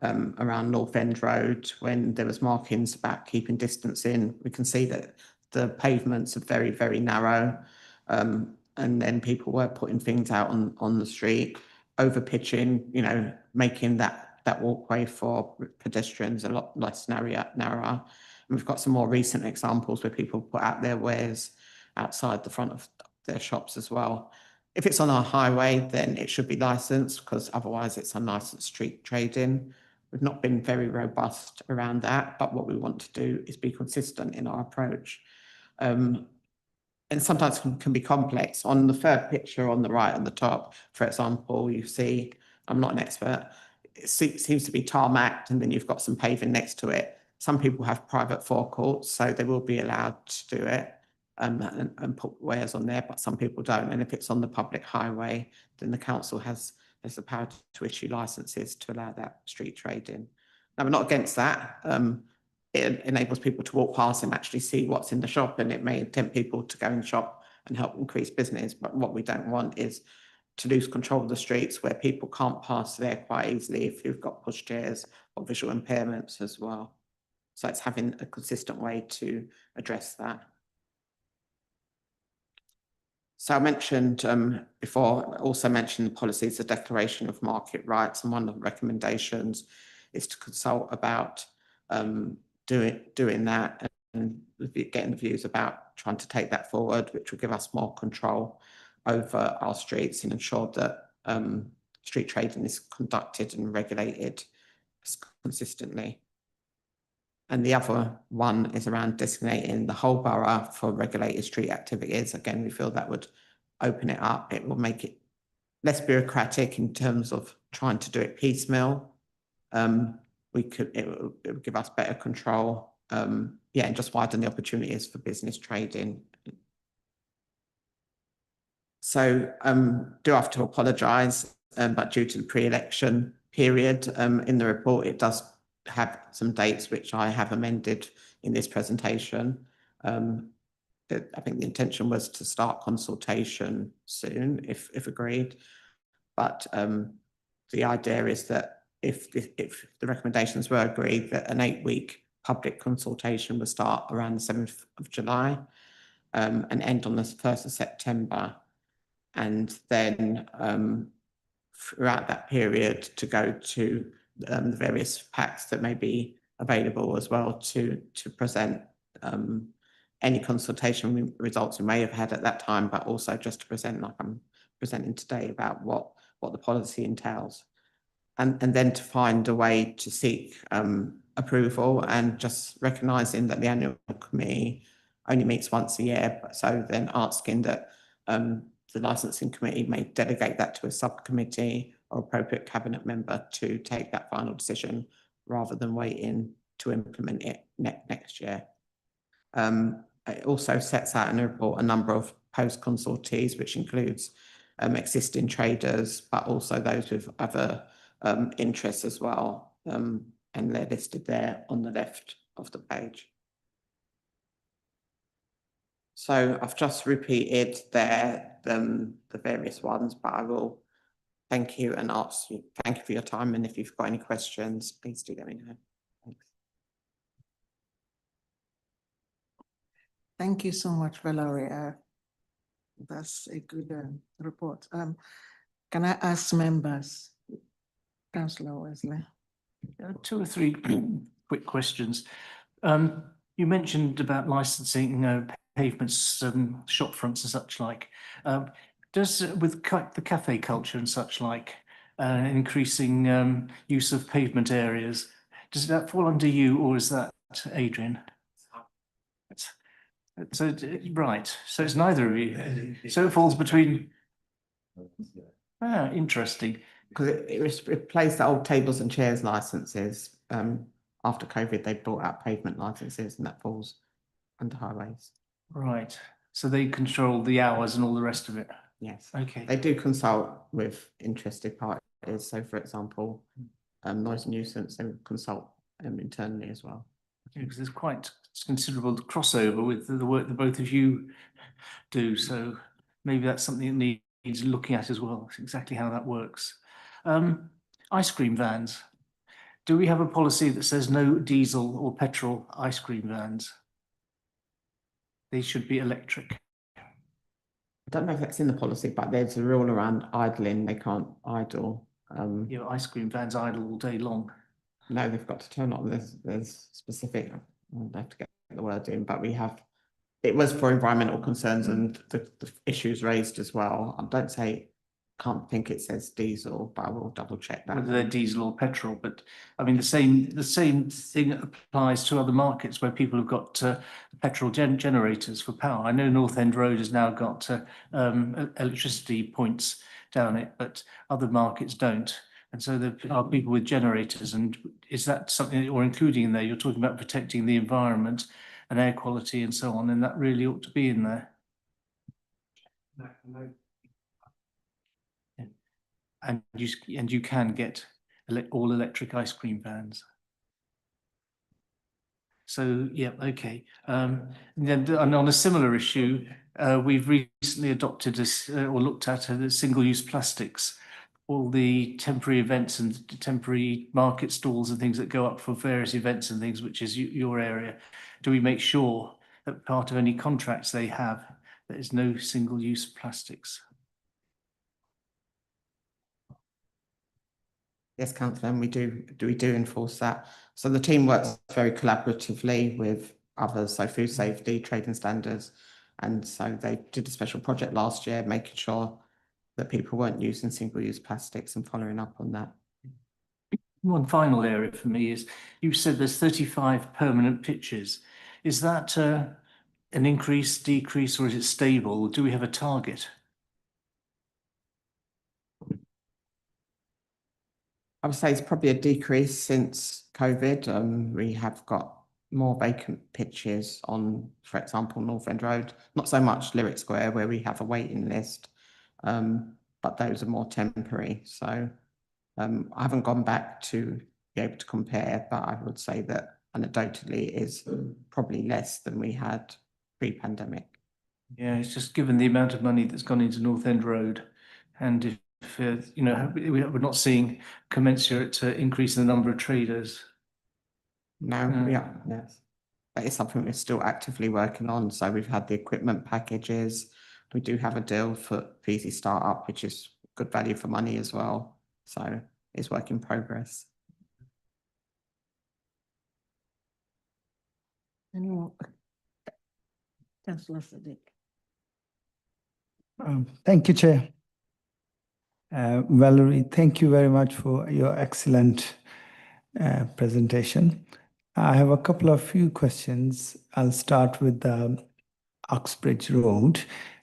around North End Road when there was markings about keeping distance in. We can see that the pavements are very, very narrow. And then people were putting things out on the street, over pitching, you know, making that walkway for pedestrians a lot less narrower. And we've got some more recent examples where people put out their wares outside the front of their shops as well. If it's on our highway, then it should be licensed, because otherwise it's unlicensed street trading. We've not been very robust around that, but what we want to do is be consistent in our approach. And sometimes can be complex. On the third picture on the right on the top, for example, you see, I'm not an expert, it seems to be tarmacked, and then you've got some paving next to it. Some people have private forecourts, so they will be allowed to do it and put wares on there, but some people don't. And if it's on the public highway, then the council has the power to issue licenses to allow that street trading. Now, we're not against that. It enables people to walk past and actually see what's in the shop, and it may tempt people to go and shop and help increase business. But what we don't want is to lose control of the streets where people can't pass there quite easily if you've got pushchairs or visual impairments as well. So it's having a consistent way to address that. So I mentioned before, I also mentioned the policies, the Declaration of Market Rights, and one of the recommendations is to consult about doing that and getting the views about trying to take that forward, which will give us more control over our streets and ensure that street trading is conducted and regulated consistently. And the other one is around designating the whole borough for regulated street activities. Again, we feel that would open it up. It will make it less bureaucratic in terms of trying to do it piecemeal. It would give us better control. And just widen the opportunities for business trading. So do have to apologise, but due to the pre-election period in the report, it does have some dates which I have amended in this presentation. I think the intention was to start consultation soon, if agreed. But the idea is that if the recommendations were agreed, that an 8-week public consultation will start around the 7th of July and end on the 1st of September. And then throughout that period to go to the various packs that may be available as well to present any consultation results we may have had at that time, but also just to present, like I'm presenting today, about what the policy entails. And then to find a way to seek approval, and just recognising that the annual committee only meets once a year. So then asking that the licensing committee may delegate that to a subcommittee or appropriate cabinet member to take that final decision, rather than waiting to implement it next year. It also sets out in the report a number of post-consultees, which includes existing traders, but also those with other interests as well. And they're listed there on the left of the page. So I've just repeated there the various ones, but I will thank you and thank you for your time. And if you've got any questions, please do let me know. Thanks. Thank you so much, Valerie. That's a good report. Can I ask members? Councillor Wesley. 2 or 3 quick questions. You mentioned about licensing pavements, shop fronts and such like. Does, with the cafe culture and such like, increasing use of pavement areas, does that fall under you, or is that Adrian? So, right, so it's neither of you. So it falls between. Interesting. Because it replaced the old tables and chairs licenses. After COVID, they brought out pavement licenses, and that falls under highways. Right. So they control the hours and all the rest of it. Yes. Okay. They do consult with interested parties. So, for example, noise and nuisance, they consult internally as well. Okay, because there's quite considerable crossover with the work that both of you do. So maybe that's something that needs looking at as well. Exactly how that works. Ice cream vans. do we have a policy that says no diesel or petrol ice cream vans? They should be electric. I don't know if that's in the policy, but there's a rule around idling. They can't idle. You know, ice cream vans idle all day long. No, they've got to turn on. There's specific. I have to get the word in, but we have. It was for environmental concerns and the issues raised as well. I don't say. Can't think it says diesel, but I will double check that. Whether they're diesel or petrol, but I mean the same thing applies to other markets where people have got petrol generators for power. I know North End Road has now got electricity points down it, but other markets don't. And so there are people with generators. And is that something that you're including in there? You're talking about protecting the environment and air quality and so on, and that really ought to be in there. No. And you can get all electric ice cream vans. So yeah, okay. Then and on a similar issue, we've recently adopted this or looked at the single-use plastics, all the temporary events and temporary market stalls and things that go up for various events and things, which is your area. Do we make sure that part of any contracts they have, there is no single-use plastics? Yes, Councillor, and we do enforce that. So the team works very collaboratively with others, so food safety, trading standards, and so they did a special project last year, making sure that people weren't using single-use plastics and following up on that. One final area for me is, you said there's 35 permanent pitches. Is that an increase, decrease, or is it stable? Do we have a target? I would say it's probably a decrease since COVID. We have got more vacant pitches on, for example, North End Road, not so much Lyric Square where we have a waiting list, but those are more temporary. So I haven't gone back to be able to compare, but I would say that anecdotally it is probably less than we had pre-pandemic. Yeah, it's just given the amount of money that's gone into North End Road, and if you know, we're not seeing commensurate increase in the number of traders. No, yeah, yes. That is something we're still actively working on. So we've had the equipment packages. We do have a deal for Easy Startup, which is good value for money as well. So it's work in progress. Anyone? Councillor Sadiq. Thank you, Chair. Valerie, thank you very much for your excellent presentation. I have a few questions. I'll start with the Uxbridge Road,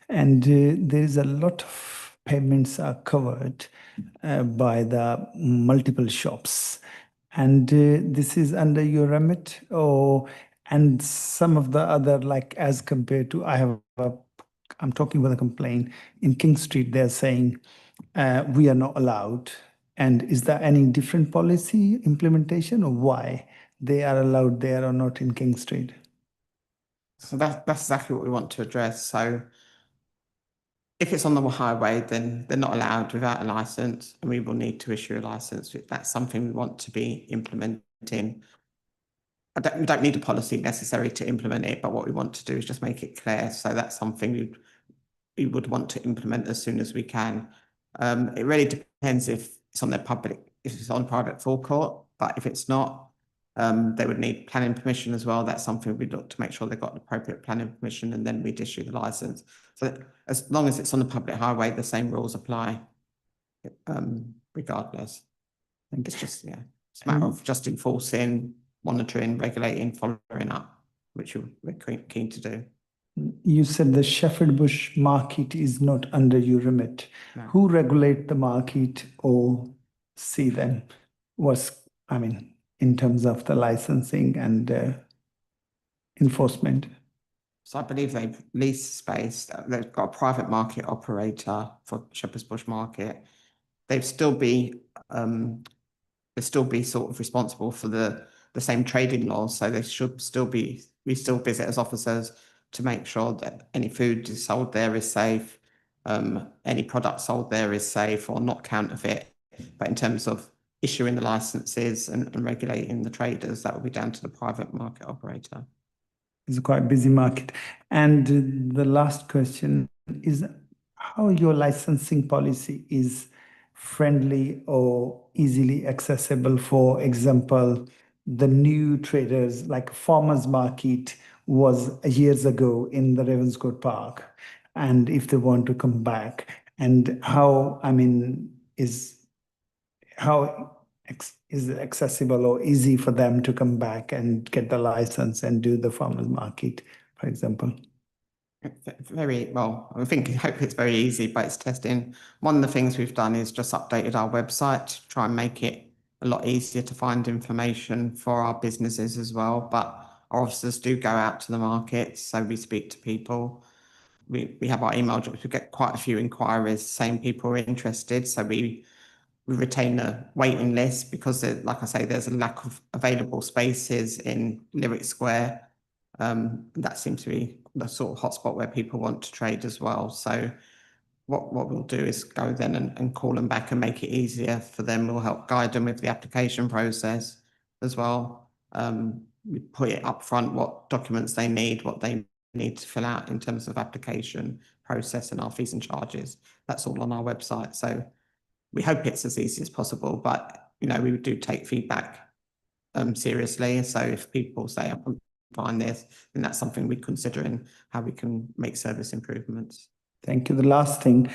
and there is a lot of payments are covered by the multiple shops, and this is under your remit, and some of the other, like as compared to, I'm talking about a complaint in King Street. They're saying we are not allowed. And is there any different policy implementation, or why they are allowed there or not in King Street? So that's exactly what we want to address. So if it's on the highway, then they're not allowed without a license, and we will need to issue a license. That's something we want to be implementing. We don't need a policy necessary to implement it, but what we want to do is just make it clear. So that's something we would want to implement as soon as we can. It really depends if it's on if it's on private forecourt, but if it's not, they would need planning permission as well. That's something we'd look to make sure they've got appropriate planning permission, and then we'd issue the license. So as long as it's on the public highway, the same rules apply, regardless. I think it's just, yeah, it's a matter of just enforcing, monitoring, regulating, following up, which we're keen to do. You said the Shepherd Bush market is not under your remit. No. Who regulate the market or see them? In terms of the licensing and enforcement? So I believe they've leased space. They've got a private market operator for Shepherd's Bush Market. They'd still be sort of responsible for the same trading laws. So they should still be, we still visit as officers to make sure that any food is sold there is safe, any product sold there is safe or not counterfeit. But in terms of issuing the licenses and regulating the traders. That would be down to the private market operator. It's a quite busy market. And the last question is how your licensing policy is friendly or easily accessible. For example, the new traders, like farmers market was years ago in the Ravenscourt Park. And if they want to come back, and how, I mean, is it accessible or easy for them to come back and get the license and do the farmers market, for example? Very well. I hope it's very easy, but it's testing. One of the things we've done is just updated our website to try and make it a lot easier to find information for our businesses as well. But our officers do go out to the markets, so we speak to people. We have our email jobs. We get quite a few inquiries saying people are interested, so we retain a waiting list because, like I say, there's a lack of available spaces in Lyric Square. That seems to be the sort of hotspot where people want to trade as well. So what we'll do is go then and call them back and make it easier for them. We'll help guide them with the application process as well. We put it up front what documents they need, what they need to fill out in terms of application process and our fees and charges. That's all on our website. So we hope it's as easy as possible, but we do take feedback seriously. So if people say, I can find this, then that's something we consider in how we can make service improvements. Thank you. The last thing,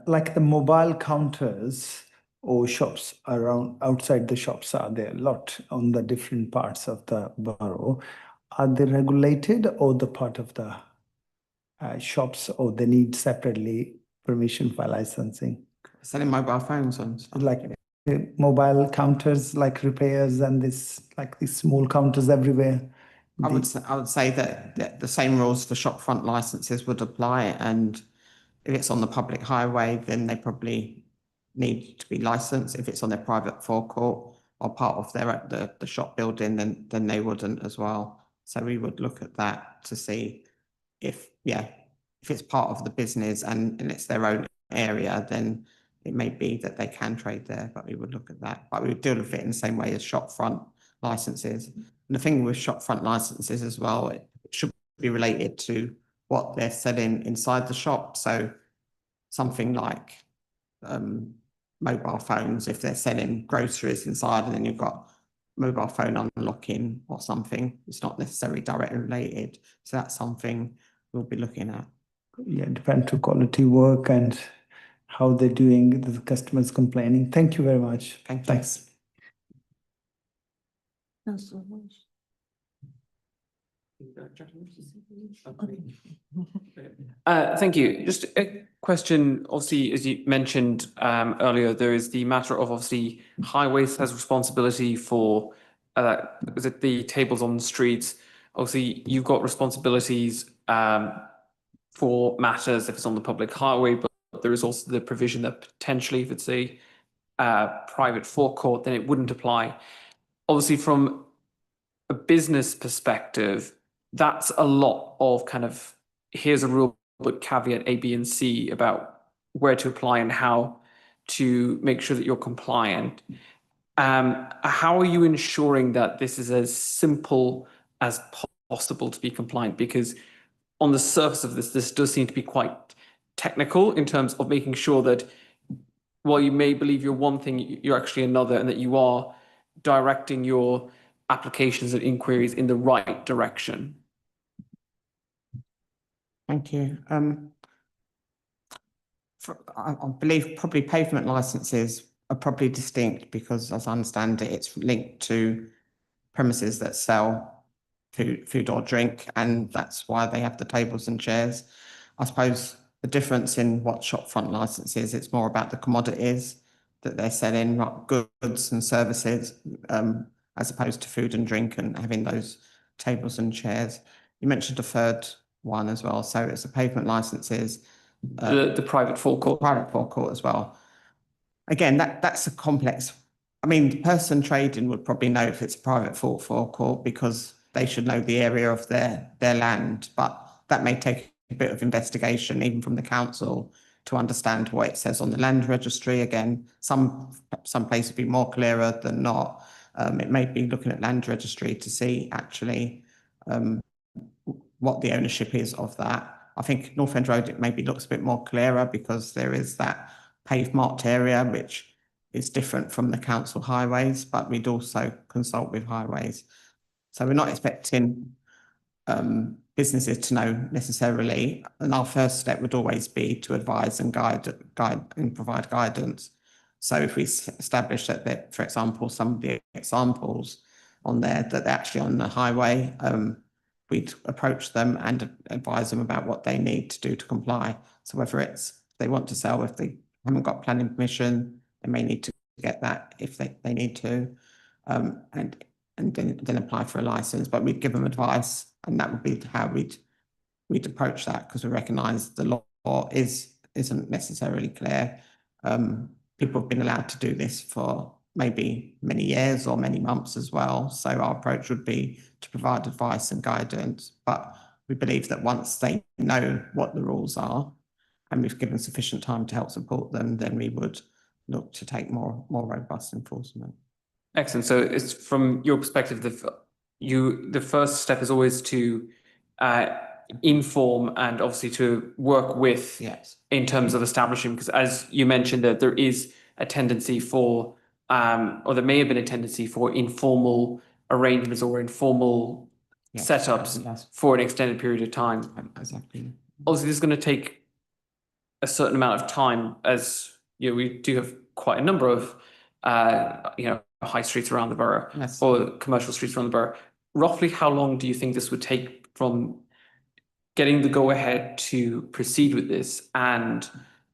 like the mobile counters or shops around outside the shops, are there a lot on the different parts of the borough? Are they regulated or the part of the shops, or they need separately permission for licensing? Selling mobile phones on stuff. Like mobile counters, like repairs and these small counters everywhere. I would say that the same rules for shopfront licenses would apply, and if it's on the public highway, then they probably need to be licensed. If it's on their private forecourt or part of the shop building, then they wouldn't as well. So we would look at that to see if it's part of the business and it's their own area, then it may be that they can trade there, but we would look at that. But we would deal with it in the same way as shopfront licenses. And the thing with shopfront licenses as well, it should be related to what they're selling inside the shop. So something like mobile phones, if they're selling groceries inside and then you've got mobile phone unlocking or something, it's not necessarily directly related. So that's something we'll be looking at. Yeah, depend to quality work and how they're doing, the customers complaining. Thank you very much. Thanks. Thank you. Just a question, obviously, as you mentioned earlier, there is the matter of obviously highways has responsibility for is it the tables on the streets? Obviously, you've got responsibilities for matters if it's on the public highway, but there is also the provision that potentially if it's a private forecourt, then it wouldn't apply. Obviously, from a business perspective, that's a lot of kind of, here's a rule, but caveat A, B, and C about where to apply and how to make sure that you're compliant. How are you ensuring that this is as simple as possible to be compliant? Because on the surface of this does seem to be quite technical in terms of making sure that while you may believe you're one thing, you're actually another, and that you are directing your applications and inquiries in the right direction. Thank you. I believe probably pavement licenses are probably distinct because, as I understand it, it's linked to premises that sell food or drink, and that's why they have the tables and chairs. I suppose the difference in what shopfront license is, it's more about the commodities that they're selling, not goods and services, as opposed to food and drink and having those tables and chairs. You mentioned a third one as well, so it's the pavement licenses. The private forecourt. Private forecourt as well. Again, that's a complex. I mean, the person trading would probably know if it's a private forecourt because they should know the area of their land, but that may take a bit of investigation, even from the council, to understand what it says on the land registry. Again, some places will be more clearer than not. It may be looking at land registry to see actually what the ownership is of that. I think North End Road, it maybe looks a bit more clearer because there is that paved marked area, which is different from the council highways, but we'd also consult with highways. So we're not expecting businesses to know necessarily. And our first step would always be to advise and guide and provide guidance. So if we establish that, for example, some of the examples on there that they're actually on the highway, we'd approach them and advise them about what they need to do to comply. So whether it's they want to sell, if they haven't got planning permission, they may need to get that if they need to, and then apply for a license. But we'd give them advice, and that would be how we'd approach that, because we recognise the law isn't necessarily clear. People have been allowed to do this for maybe many years or many months as well. So our approach would be to provide advice and guidance. But we believe that once they know what the rules are and we've given sufficient time to help support them, then we would look to take more robust enforcement. Excellent. So it's from your perspective, the first step is always to inform and obviously to work with, yes, in terms of establishing, because as you mentioned that there is a tendency for or there may have been a tendency for informal arrangements or informal setups for an extended period of time. Exactly. Obviously, this is going to take a certain amount of time, as you know, we do have quite a number of high streets around the borough, yes, or commercial streets around the borough. Roughly how long do you think this would take from getting the go-ahead to proceed with this and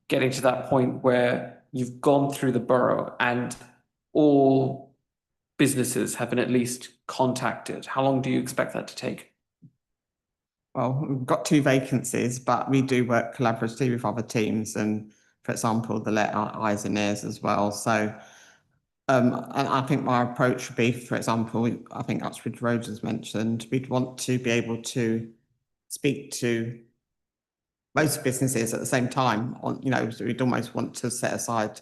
getting to that point where you've gone through the borough and all businesses have been at least contacted? How long do you expect that to take? Well, we've got 2 vacancies, but we do work collaboratively with other teams, and for example, the Let Our Eyes and Ears as well. So and I think my approach would be, for example, I think Uxbridge Road was mentioned, we'd want to be able to speak to most businesses at the same time. So we'd almost want to set aside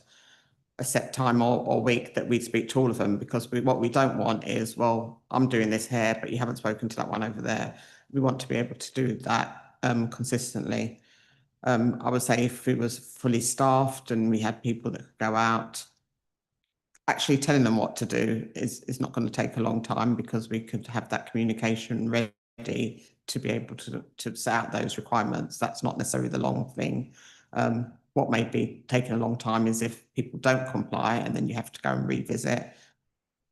a set time or week that we'd speak to all of them, because what we don't want is, well, I'm doing this here, but you haven't spoken to that one over there. We want to be able to do that consistently. I would say if it was fully staffed and we had people that could go out, actually telling them what to do is not going to take a long time, because we could have that communication ready to be able to set out those requirements. That's not necessarily the long thing. What may be taking a long time is if people don't comply and then you have to go and revisit.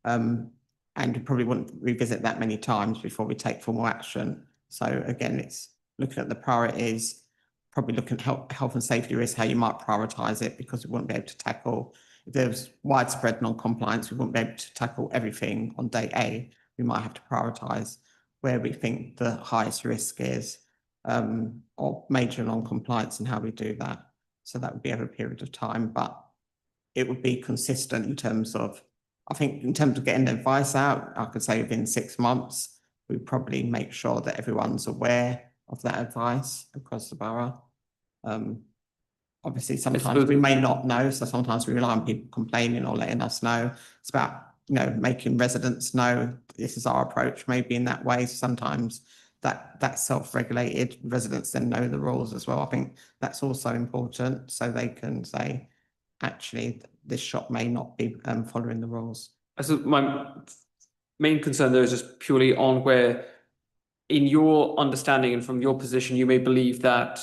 And we probably wouldn't revisit that many times before we take formal action. So again, it's looking at the priorities, probably looking at health and safety risks, how you might prioritise it, because we wouldn't be able to tackle, if there was widespread non-compliance, we wouldn't be able to tackle everything on day A. We might have to prioritise where we think the highest risk is, or major non-compliance, and how we do that. So that would be over a period of time, but it would be consistent in terms of, I think in terms of getting advice out, I could say within 6 months, we probably make sure that everyone's aware of that advice across the borough. Obviously, sometimes we may not know, so sometimes we rely on people complaining or letting us know. It's about, making residents know this is our approach, maybe in that way. Sometimes that's self-regulated. Residents then know the rules as well. I think that's also important, so they can say, actually, this shop may not be following the rules. So my main concern there is just purely on where, in your understanding and from your position, you may believe that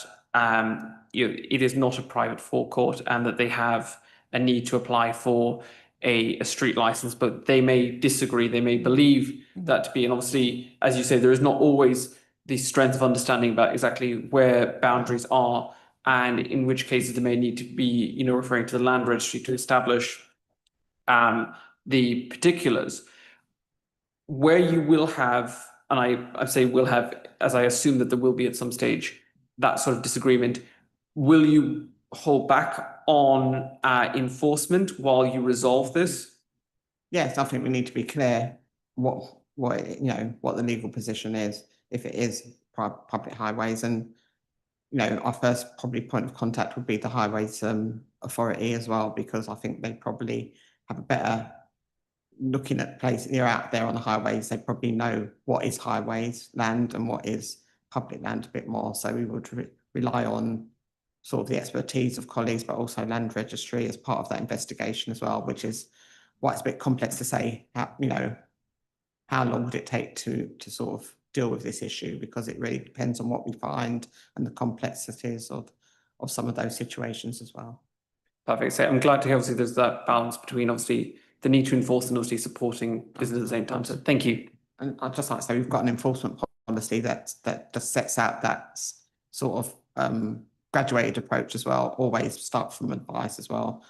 it is not a private forecourt and that they have a need to apply for a street license, but they may disagree. They may believe that to be, and obviously, as you say, there is not always the strength of understanding about exactly where boundaries are, and in which cases they may need to be, referring to the land registry to establish the particulars. Where you will have, and I say will have, as I assume that there will be at some stage, that sort of disagreement, will you hold back on enforcement while you resolve this? Yes, I think we need to be clear what the legal position is, if it is public highways, and our first probably point of contact would be the Highways Authority as well, because I think they probably have a better looking at places. You're out there on the highways, they probably know what is highways land and what is public land a bit more. So we would rely on sort of the expertise of colleagues, but also land registry as part of that investigation as well, which is why it's a bit complex to say, how long would it take to sort of deal with this issue, because it really depends on what we find and the complexities of some of those situations as well. Perfect. So I'm glad to hear obviously there's that balance between obviously the need to enforce and obviously supporting business at the same time. So thank you. And I'd just like to say we've got an enforcement policy that just sets out that sort of graduated approach as well. Always start from advice as well,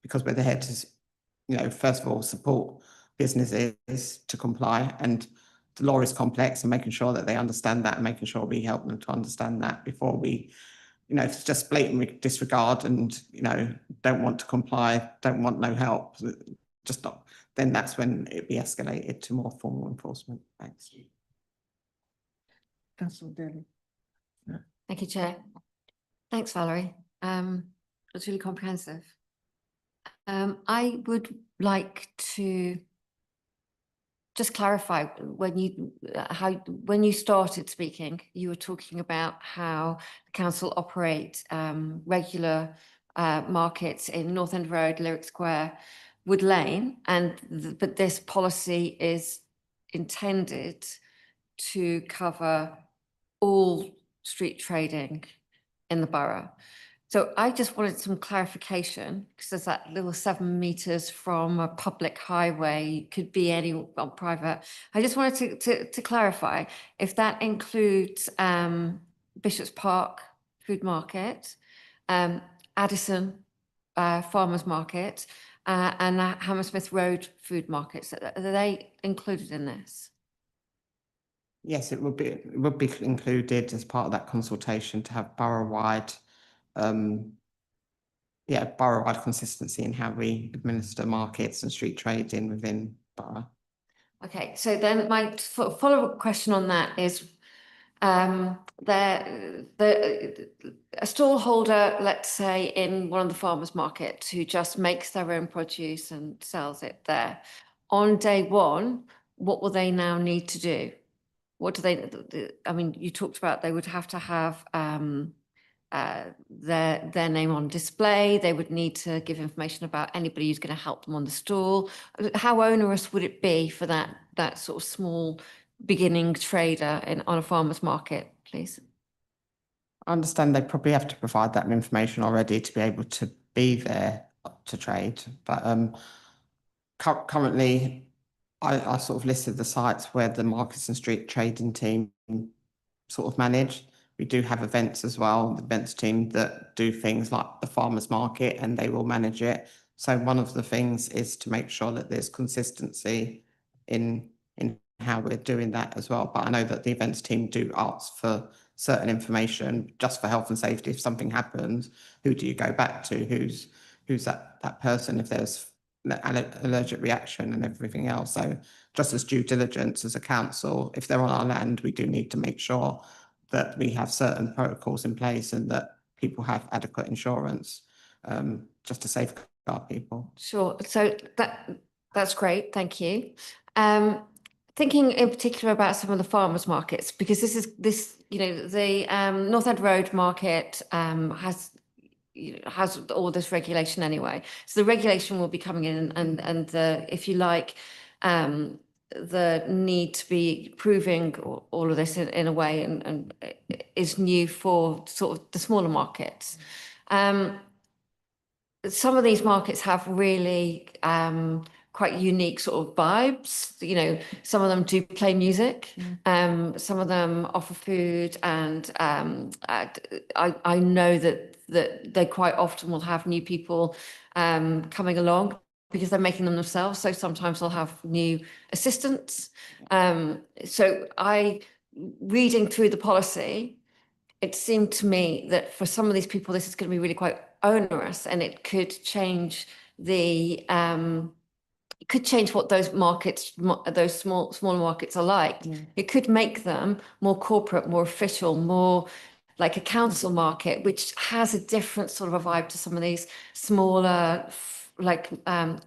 because we're there to, first of all, support businesses to comply, and the law is complex, and making sure that they understand that and making sure we help them to understand that before we, if it's just blatant disregard and, don't want to comply, don't want no help, just not, then that's when it'd be escalated to more formal enforcement. Thanks. Councillor Daly. Thank you, Chair. Thanks, Valerie. That's really comprehensive. I would like to just clarify, when you started speaking, you were talking about how the council operate regular markets in North End Road, Lyric Square, Wood Lane, but this policy is intended to cover all street trading in the borough. So I just wanted some clarification, because there's that little 7 meters from a public highway, could be any private. I just wanted to clarify if that includes Bishop's Park Food Market, Addison Farmers Market, and Hammersmith Road Food Markets. Are they included in this? Yes, it would be included as part of that consultation to have borough-wide borough-wide consistency in how we administer markets and street trading within borough. Okay, so then my follow-up question on that is, a stallholder, let's say in one of the farmers' markets, who just makes their own produce and sells it there, on day one, what will they now need to do? What do they, I mean, you talked about they would have to have their name on display. They would need to give information about anybody who's going to help them on the stall. How onerous would it be for that sort of small beginning trader on a farmer's market, please? I understand they probably have to provide that information already to be able to be there to trade, but currently I sort of listed the sites where the markets and street trading team sort of manage. We do have events as well, the events team that do things like the farmers market, and they will manage it. So one of the things is to make sure that there's consistency in how we're doing that as well. But I know that the events team do ask for certain information just for health and safety. If something happens, who do you go back to? Who's that person if there's an allergic reaction and everything else? So just as due diligence as a council, if they're on our land, we do need to make sure that we have certain protocols in place and that people have adequate insurance, just to safeguard people. Sure. So that's great. Thank you. Thinking in particular about some of the farmers markets, because the North End Road Market has all this regulation anyway. So the regulation will be coming in, and if you like, the need to be proving all of this in a way and is new for sort of the smaller markets. Some of these markets have really quite unique sort of vibes. Some of them do play music. Some of them offer food, and I know that they quite often will have new people coming along because they're making them themselves. So sometimes they'll have new assistants. So reading through the policy, it seemed to me that for some of these people, this is going to be really quite onerous, and it could change what those markets, those smaller markets are like. It could make them more corporate, more official, more like a council market, which has a different sort of a vibe to some of these smaller, like, I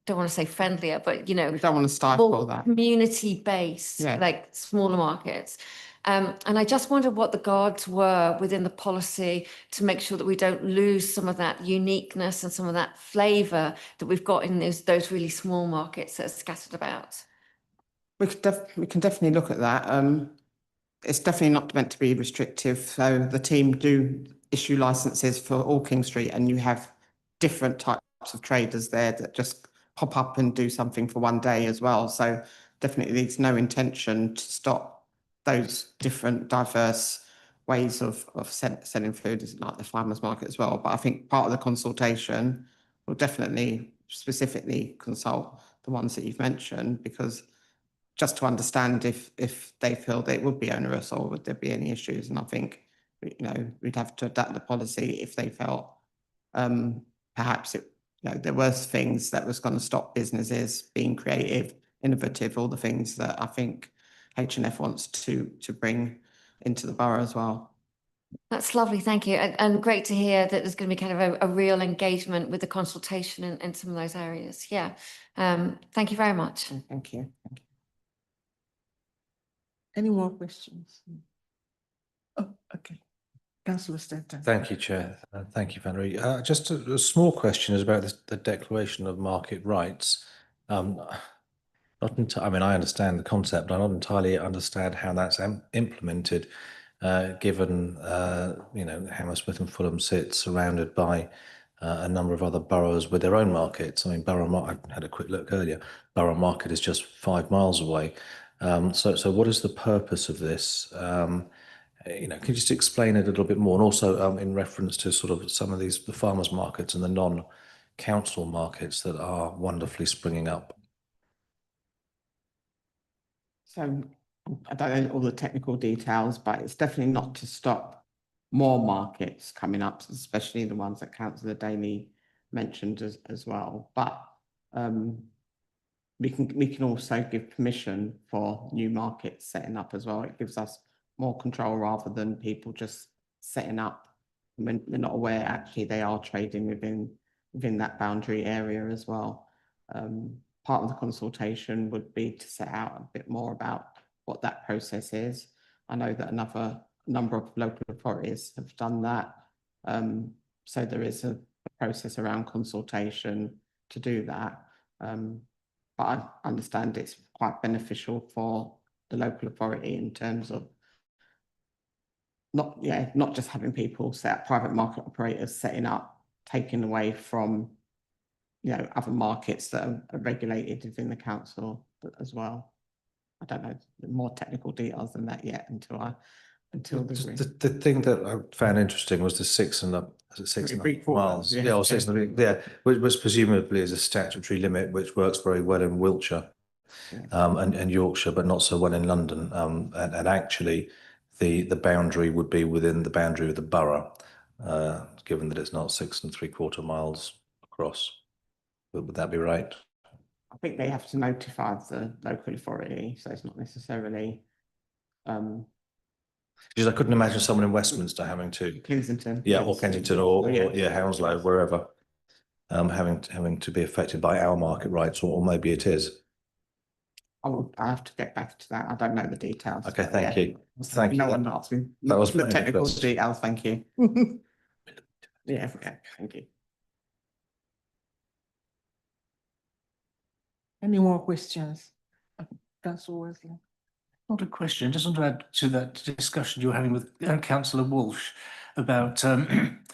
don't want to say friendlier, but you know, We don't want to stifle more that. community-based, Yeah. like smaller markets. And I just wondered what the guards were within the policy to make sure that we don't lose some of that uniqueness and some of that flavour that we've got in those really small markets that are scattered about. We can definitely look at that. It's definitely not meant to be restrictive. So the team do issue licenses for all King Street, and you have different types of traders there that just pop up and do something for one day as well. So definitely there's no intention to stop those different diverse ways of selling food, like the farmers market as well. But I think part of the consultation will definitely specifically consult the ones that you've mentioned, because just to understand if they feel that it would be onerous or would there be any issues. And I think, you know, we'd have to adapt the policy if they felt perhaps it, you know, there were things that was going to stop businesses being creative, innovative, all the things that I think H&F wants to bring into the borough as well. That's lovely, thank you. And great to hear that there's going to be kind of a real engagement with the consultation in some of those areas. Yeah. Thank you very much. Thank you. Any more questions? Oh, okay. Councillor Stanton. Thank you, Chair. Thank you, Valerie. Just a small question is about the Declaration of Market Rights. I mean, I understand the concept, but I don't entirely understand how that's implemented, given, you know, Hammersmith and Fulham sit surrounded by a number of other boroughs with their own markets. I mean, I had a quick look earlier. Borough Market is just 5 miles away. So what is the purpose of this? You know, can you just explain it a little bit more? And also in reference to sort of some of the farmers markets and the non-council markets that are wonderfully springing up. So I don't know all the technical details, but it's definitely not to stop more markets coming up, especially the ones that Councillor Daly mentioned as well. But we can also give permission for new markets setting up as well. It gives us more control rather than people just setting up when we're not aware actually they are trading within that boundary area as well. Part of the consultation would be to set out a bit more about what that process is. I know that another number of local authorities have done that. So there is a process around consultation to do that. But I understand it's quite beneficial for the local authority in terms of not just having people set up, private market operators setting up, taking away from, you know, other markets that are regulated within the council as well. I don't know more technical details than that yet until the thing that I found interesting was the 6.5 miles. Yeah, or 6.5, yeah, which was presumably is a statutory limit, which works very well in Wiltshire and Yorkshire, but not so well in London. And actually, the boundary would be within the boundary of the borough, given that it's not 6.75 miles across. Would that be right? I think they have to notify the local authority, so it's not necessarily. Because I couldn't imagine someone in Westminster having to Kensington. Yeah, or Kensington, or Hounslow, wherever, having to be affected by our market rights, or maybe it is. I have to get back to that. I don't know the details. Okay, thank you. Thank you. No one asked me. That was the very technical interesting. details. Thank you. Yeah, thank you. Any more questions? Councillor Wesley. Not a question, just want to add to that discussion you were having with Councillor Walsh about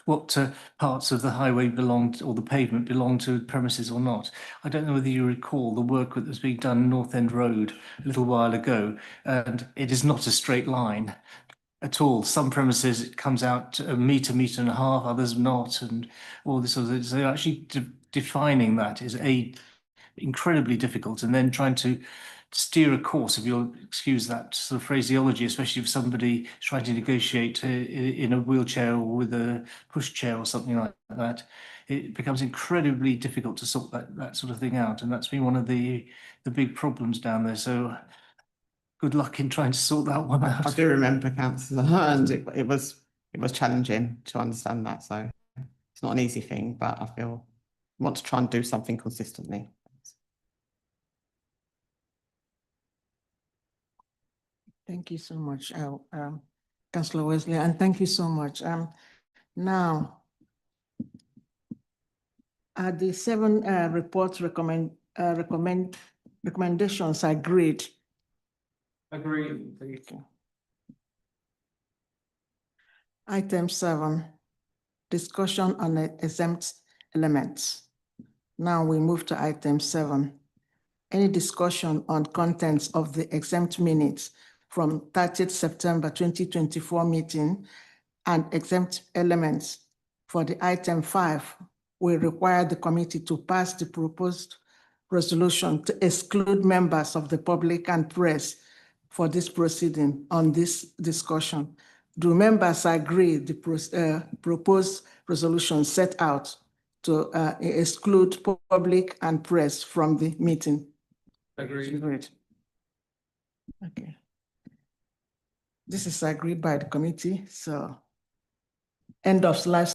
what parts of the highway belonged, or the pavement belonged to premises or not. I don't know whether you recall the work that was being done in North End Road a little while ago, and it is not a straight line at all. Some premises it comes out to a metre and a half, others not, and all this sort of thing. So actually defining that is incredibly difficult, and then trying to steer a course, if you'll excuse that sort of phraseology, especially if somebody trying to negotiate in a wheelchair or with a pushchair or something like that, it becomes incredibly difficult to sort that sort of thing out, and that's been one of the big problems down there. So good luck in trying to sort that one out. I do remember, Councillor, and it was it was challenging to understand that. So it's not an easy thing, but I feel I want to try and do something consistently. Thank you so much, Councillor Wesley, and thank you so much. Now, are the 7 reports recommendations agreed? Agreed. Okay. Item 7, discussion on the exempt elements. Now we move to item 7. Any discussion on contents of the exempt minutes from 30th September 2024 meeting and exempt elements for the item 5 will require the committee to pass the proposed resolution to exclude members of the public and press for this proceeding on this discussion. Do members agree the proposed resolution set out to exclude public and press from the meeting? Agreed. Okay. This is agreed by the committee, so end of slide